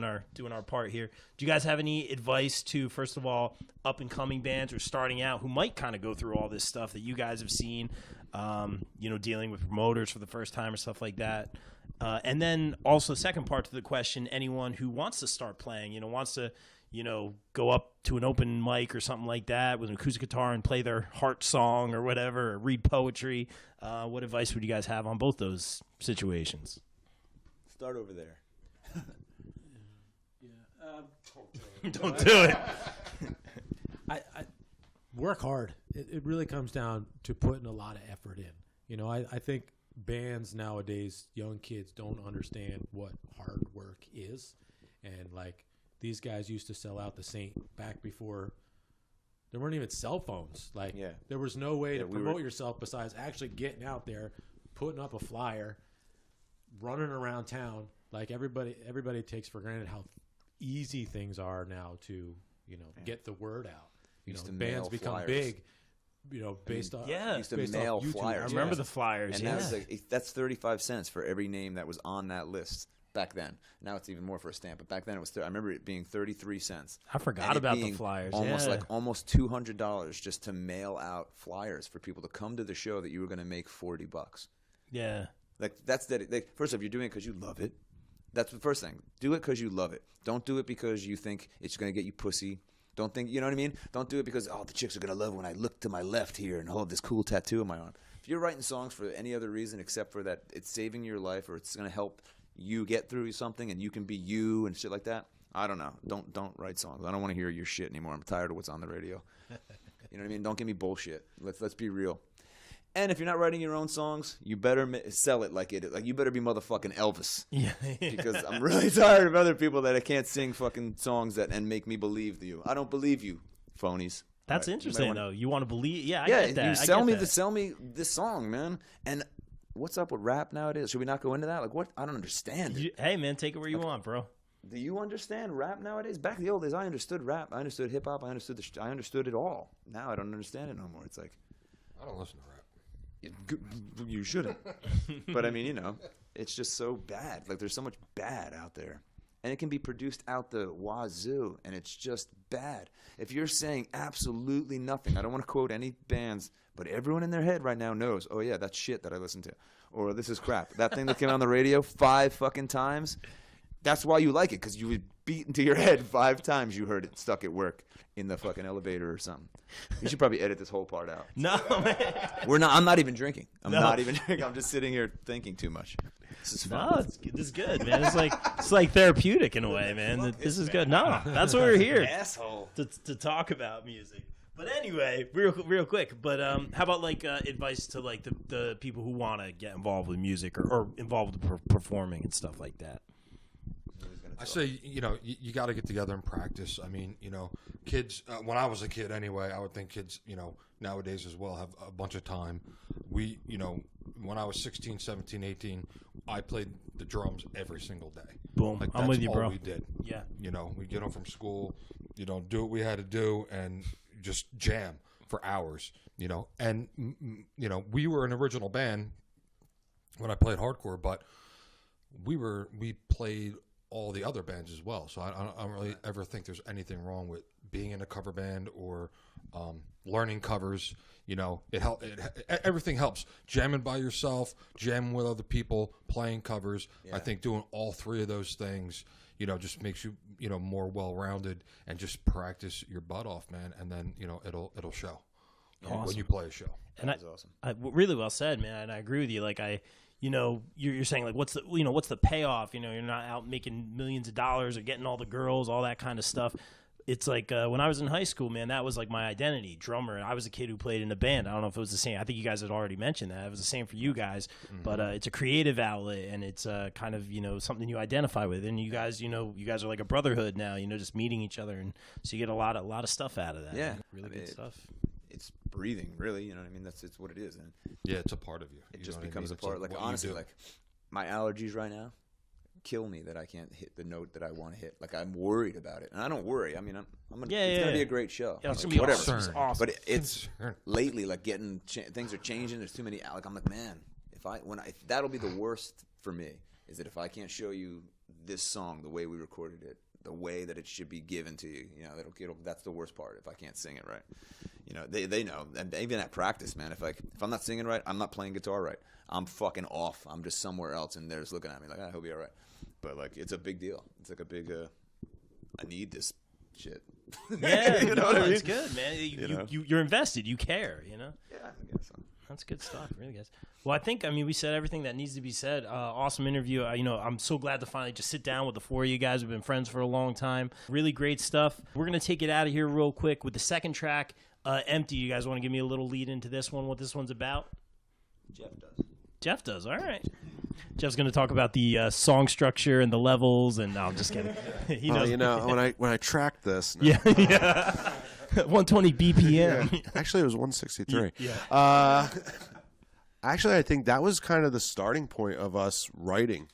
our part here. Do you guys have any advice to, first of all, up and coming bands or starting out who might kind of go through all this stuff that you guys have seen? Dealing with promoters for the first time or stuff like that. And then also, second part to the question: anyone who wants to start playing, wants to, go up to an open mic or something like that with an acoustic guitar and play their heart song or whatever, or read poetry. What advice would you guys have on both those situations? Start over there. Don't do it. I work hard. It really comes down to putting a lot of effort in. I think bands nowadays, young kids don't understand what hard work is. And like these guys used to sell out the Saint back before there weren't even cell phones. Like there was no way to promote yourself besides actually getting out there, putting up a flyer, running around town. Like everybody takes for granted how easy things are now to, get the word out. Bands become big, based on used to mail flyers. I remember the flyers. And that's 35 cents for every name that was on that list back then. Now it's even more for a stamp, but back then it was. I remember it being 33 cents. I forgot about the flyers. Almost $200 just to mail out flyers for people to come to the show that you were going to make $40. Yeah, first off, you're doing it because you love it. That's the first thing. Do it because you love it. Don't do it because you think it's going to get you pussy. Don't think, you know what I mean? Don't do it because, the chicks are going to love when I look to my left here and hold this cool tattoo on my arm. If you're writing songs for any other reason except for that it's saving your life or it's going to help you get through something and you can be you and shit like that, I don't know. Don't write songs. I don't want to hear your shit anymore. I'm tired of what's on the radio. You know what I mean? Don't give me bullshit. Let's be real. And if you're not writing your own songs, you better sell it like it. Like you better be motherfucking Elvis. Yeah. Because I'm really tired of other people that I can't sing fucking songs and make me believe you. I don't believe you, phonies. That's interesting though. You want to believe? Yeah, I get that. You sell me this song, man. And what's up with rap nowadays? Should we not go into that? Like what? I don't understand it. Hey, man, take it where you want, bro. Do you understand rap nowadays? Back in the old days, I understood rap. I understood hip hop. I understood it all. Now I don't understand it no more. It's like I don't listen to rap. You shouldn't. But I mean, it's just so bad. Like there's so much bad out there. And it can be produced out the wazoo, and it's just bad. If you're saying absolutely nothing, I don't want to quote any bands, but everyone in their head right now knows, oh yeah, that's shit that I listen to. Or this is crap. That thing that came on the radio 5 fucking times, that's why you like it, because you would beat into your head 5 times you heard it stuck at work in the fucking elevator or something. You should probably edit this whole part out. No, man. I'm not even drinking. I'm just sitting here thinking too much. This is fun. No, this is good, man. It's like therapeutic in a way, man. This is good. No, that's why we're here. Asshole. To talk about music. But anyway, real quick. But how about advice to the people who want to get involved with music or involved with performing and stuff like that? I say, you got to get together and practice. I mean, kids, when I was a kid anyway, I would think kids, nowadays as well have a bunch of time. We, when I was 16, 17, 18, I played the drums every single day. Boom. Like, I'm with you, all bro. we did. Yeah. We'd get home from school, do what we had to do and just jam for hours, And, we were an original band when I played hardcore, but we played all the other bands as well. So I don't really ever think there's anything wrong with being in a cover band or learning covers. Everything helps. Jamming by yourself, jamming with other people, playing covers. Yeah. I think doing all 3 of those things, just makes you, more well-rounded and just practice your butt off, man. And then, it'll show when you play a show. And that's awesome. Really well said, man. And I agree with you. You're saying what's the payoff? You're not out making millions of dollars or getting all the girls, all that kind of stuff. It's when I was in high school, man, that was my identity, drummer. I was a kid who played in a band. I don't know if it was the same. I think you guys had already mentioned that. It was the same for you guys, but it's a creative outlet and it's kind of, something you identify with. And you guys, you guys are like a brotherhood now, just meeting each other. And so you get a lot of stuff out of that. Yeah. Man. Really good stuff. It's breathing, really. You know what I mean? It's what it is. And yeah, it's a part of you. It just becomes a part. Honestly, my allergies right now, kill me that I can't hit the note that I want to hit. Like I'm worried about it, and I don't worry. I mean, it's gonna be a great show. Yeah, it's gonna be whatever. awesome. But it's lately like things are changing. There's too many. Like I'm like, man, if that'll be the worst for me is that if I can't show you this song the way we recorded it, the way that it should be given to you, that's the worst part. If I can't sing it right, they know, and even at practice, man. If I'm not singing right, I'm not playing guitar right. I'm fucking off. I'm just somewhere else, and they're just looking at me like, he'll be all right. But like, it's a big deal. It's like a big. I need this shit. Yeah, you know what I mean? It's good, man. You're invested. You care. Yeah, I guess so. That's good stuff, really, guys. Well, we said everything that needs to be said. Awesome interview. I'm so glad to finally just sit down with the four of you guys. We've been friends for a long time. Really great stuff. We're going to take it out of here real quick with the second track, Empty. You guys want to give me a little lead into this one, what this one's about? Jeff does. All right. Jeff's going to talk about the song structure and the levels, and no, I'm just kidding. He knows. When I tracked this. Yeah. 120 BPM. Yeah. Actually, it was 163. Yeah. Actually, I think that was kind of the starting point of us writing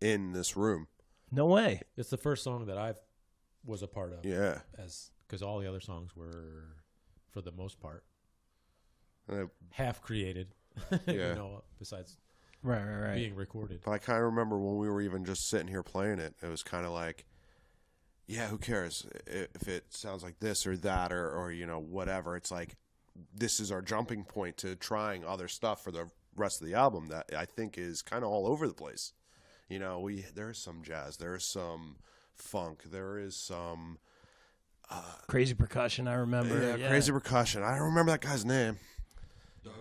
in this room. No way. It's the first song that I was a part of. Yeah. Because all the other songs were, for the most part, And half created. Yeah. Besides right. being recorded. But I kind of remember when we were even just sitting here playing it, it was kind of like, yeah, who cares if it sounds like this or that or whatever. It's like, this is our jumping point to trying other stuff for the rest of the album that I think is kind of all over the place. There's some jazz, there's some funk, there is some crazy percussion. I remember. Yeah, crazy percussion. I don't remember that guy's name. Doug.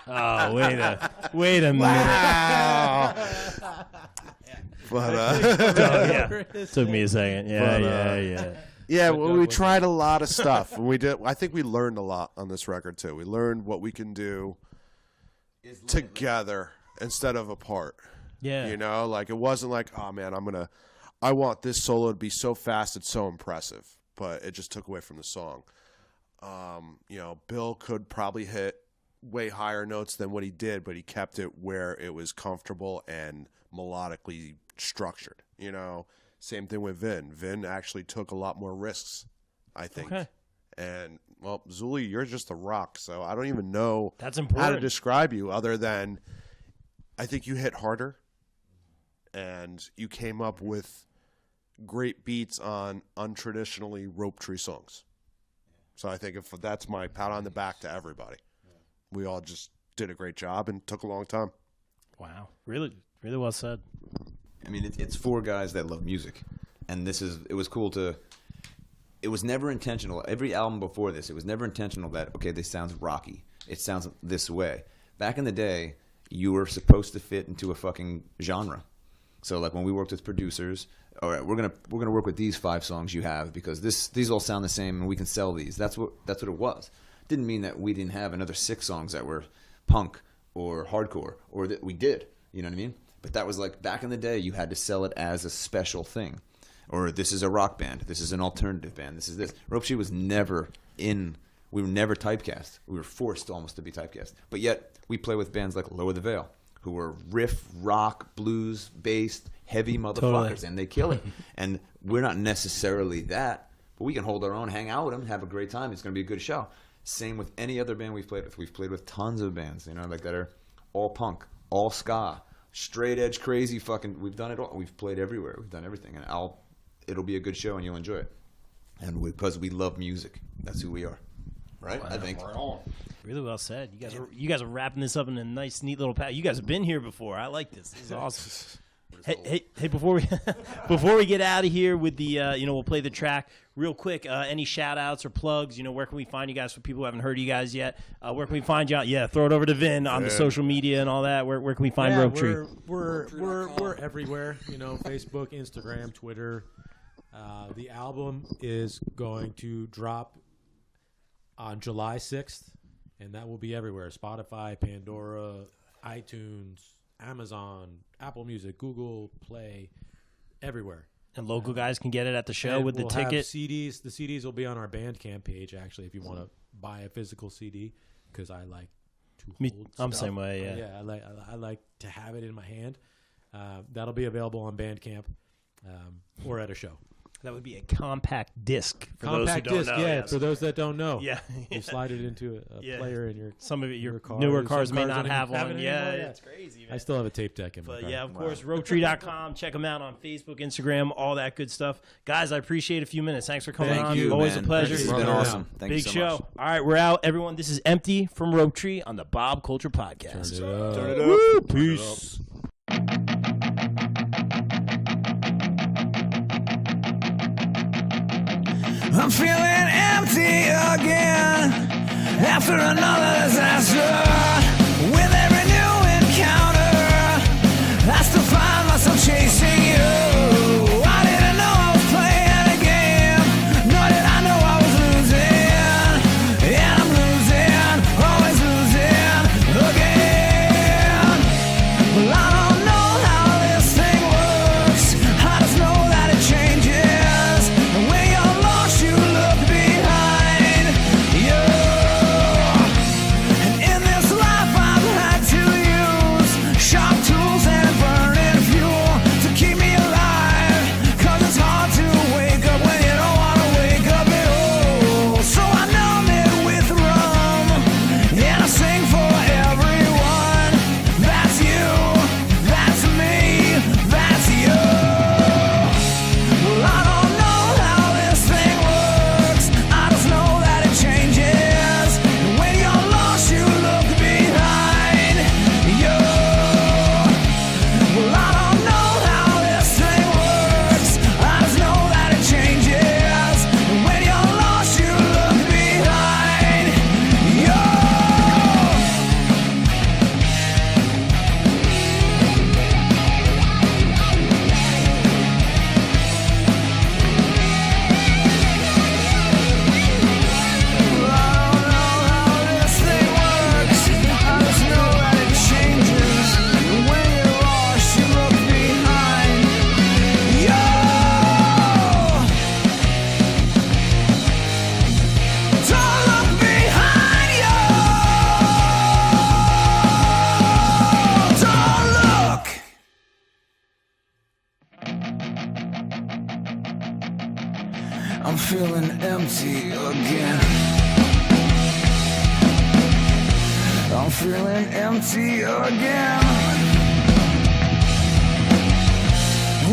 Oh, wait a minute. Wow. But Took me a second. Yeah. Yeah, well, we tried a lot of stuff. And I think we learned a lot on this record too. We learned what we can do together instead of apart. Yeah. Like it wasn't like, oh man, I want this solo to be so fast, it's so impressive, but it just took away from the song. Bill could probably hit way higher notes than what he did, but he kept it where it was comfortable and melodically structured. Same thing with Vin. Vin actually took a lot more risks, I think. Okay. And Zuli, you're just a rock, so I don't even know That's important. how to describe you other than I think you hit harder and you came up with great beats on untraditionally Ropetree songs. So I think if that's my pat on the back to everybody. We all just did a great job and took a long time. Wow. Really, really well said. I mean, it's four guys that love music, and it was cool to. It was never intentional. Every album before this, it was never intentional that this sounds rocky. It sounds this way. Back in the day, you were supposed to fit into a fucking genre. So like when we worked with producers, all right, we're gonna work with these 5 songs you have because these all sound the same and we can sell these. That's what it was. Didn't mean that we didn't have another 6 songs that were punk or hardcore or that we did. You know what I mean? But that was like back in the day, you had to sell it as a special thing. Or this is a rock band. This is an alternative band. This is this. Ropetree was never in. We were never typecast. We were forced almost to be typecast. But yet, we play with bands like Lower the Veil, who were riff, rock, blues, based, heavy motherfuckers, Totally. and they kill it. And we're not necessarily that, but we can hold our own, hang out with them, have a great time. It's going to be a good show. Same with any other band we've played with. We've played with tons of bands, that are all punk, all ska, straight edge, crazy fucking. We've done it all. We've played everywhere. We've done everything, and it'll be a good show, and you'll enjoy it. And because we love music, that's who we are, right? I think. Really well said. You guys are wrapping this up in a nice, neat little pack. You guys have been here before. I like this. This is awesome. Hey! Before we get out of here with the, we'll play the track real quick. Any shout outs or plugs? Where can we find you guys for people who haven't heard you guys yet? Where can we find you? Yeah, throw it over to Vin on the social media and all that. Where can we find Ropetree? We're everywhere. Facebook, Instagram, Twitter. The album is going to drop on July 6th, and that will be everywhere: Spotify, Pandora, iTunes, Amazon, Apple Music, Google Play, everywhere. And local guys can get it at the show And with the we'll ticket. have CDs. The CDs will be on our Bandcamp page, actually, if you want to buy a physical CD, because I like to hold I'm the stuff. same way, yeah. Yeah, I like to have it in my hand. That'll be available on Bandcamp or at a show. That would be a compact disc for Compact those who disc, don't know. yeah. For those that don't know, Yeah. you slide it into a Yeah. player in your Some of your car. newer Some cars may cars not don't even have have one. it Yeah, anymore, yeah. it's crazy, man. I still have a tape deck in my But car. yeah, of course, Ropetree.com. Check them out on Facebook, Instagram, all that good stuff. Guys, I appreciate a few minutes. Thanks for coming Thank on. you, Always man. a pleasure. It's been awesome. Thank Big you so show. much. All right, we're out. Everyone, this is Empty from Ropetree on the Bob Culture Podcast. Turn it up. Woo, peace. I'm feeling empty again after another disaster. With every new encounter, I still find myself chasing you. I didn't know I was playing a game, nor did I know I was losing. And I'm losing, always losing again. Well, I don't know how this thing works. I just know that it changes. And when you're lost, you look behind you. And in this life, I've had to use sharp tools and burning fuel to keep me alive. 'Cause it's hard to wake up when you don't want to wake up at all. So I numb it with rum, and I sing for everyone. That's you, that's me, that's you. Well, I don't know how this thing works. I just know that it changes. And when you're lost, you look behind you. Well, I don't know how this thing works. I just know that it changes. And when you're lost, you look behind you. I'm feeling empty again. I'm feeling empty again.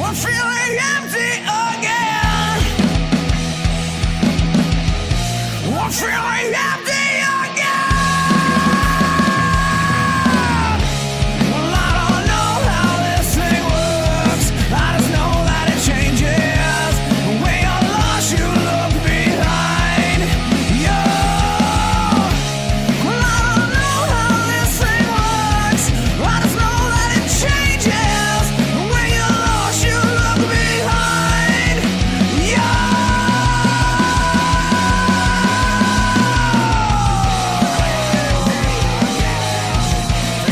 I'm feeling empty again. I'm feeling empty again. Well, I don't know how this thing works. I just know that it changes. When you're lost, you look behind you. Well, I don't know how this thing works. I just know that it changes. When you're lost, you look behind you.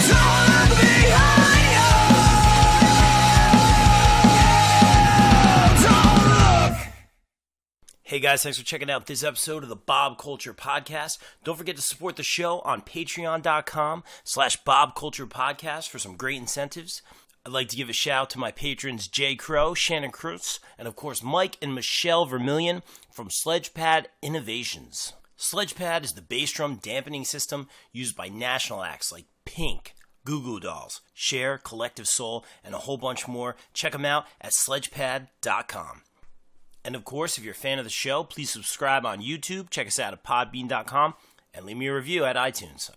Don't look behind you. Don't look. Hey guys, thanks for checking out this episode of the Bob Culture Podcast. Don't forget to support the show on patreon.com/Bob Culture Podcast for some great incentives. I'd like to give a shout out to my patrons JayCrow, Shannon, Krus, and of course Mike and Michelle Vermillion from Sledgepad Innovations. Sledgepad is the bass drum dampening system used by national acts like Pink, Goo Goo Dolls, Cher, Collective Soul, and a whole bunch more. Check them out at sledgepad.com. And of course, if you're a fan of the show, please subscribe on YouTube, check us out at podbean.com, and leave me a review at iTunes.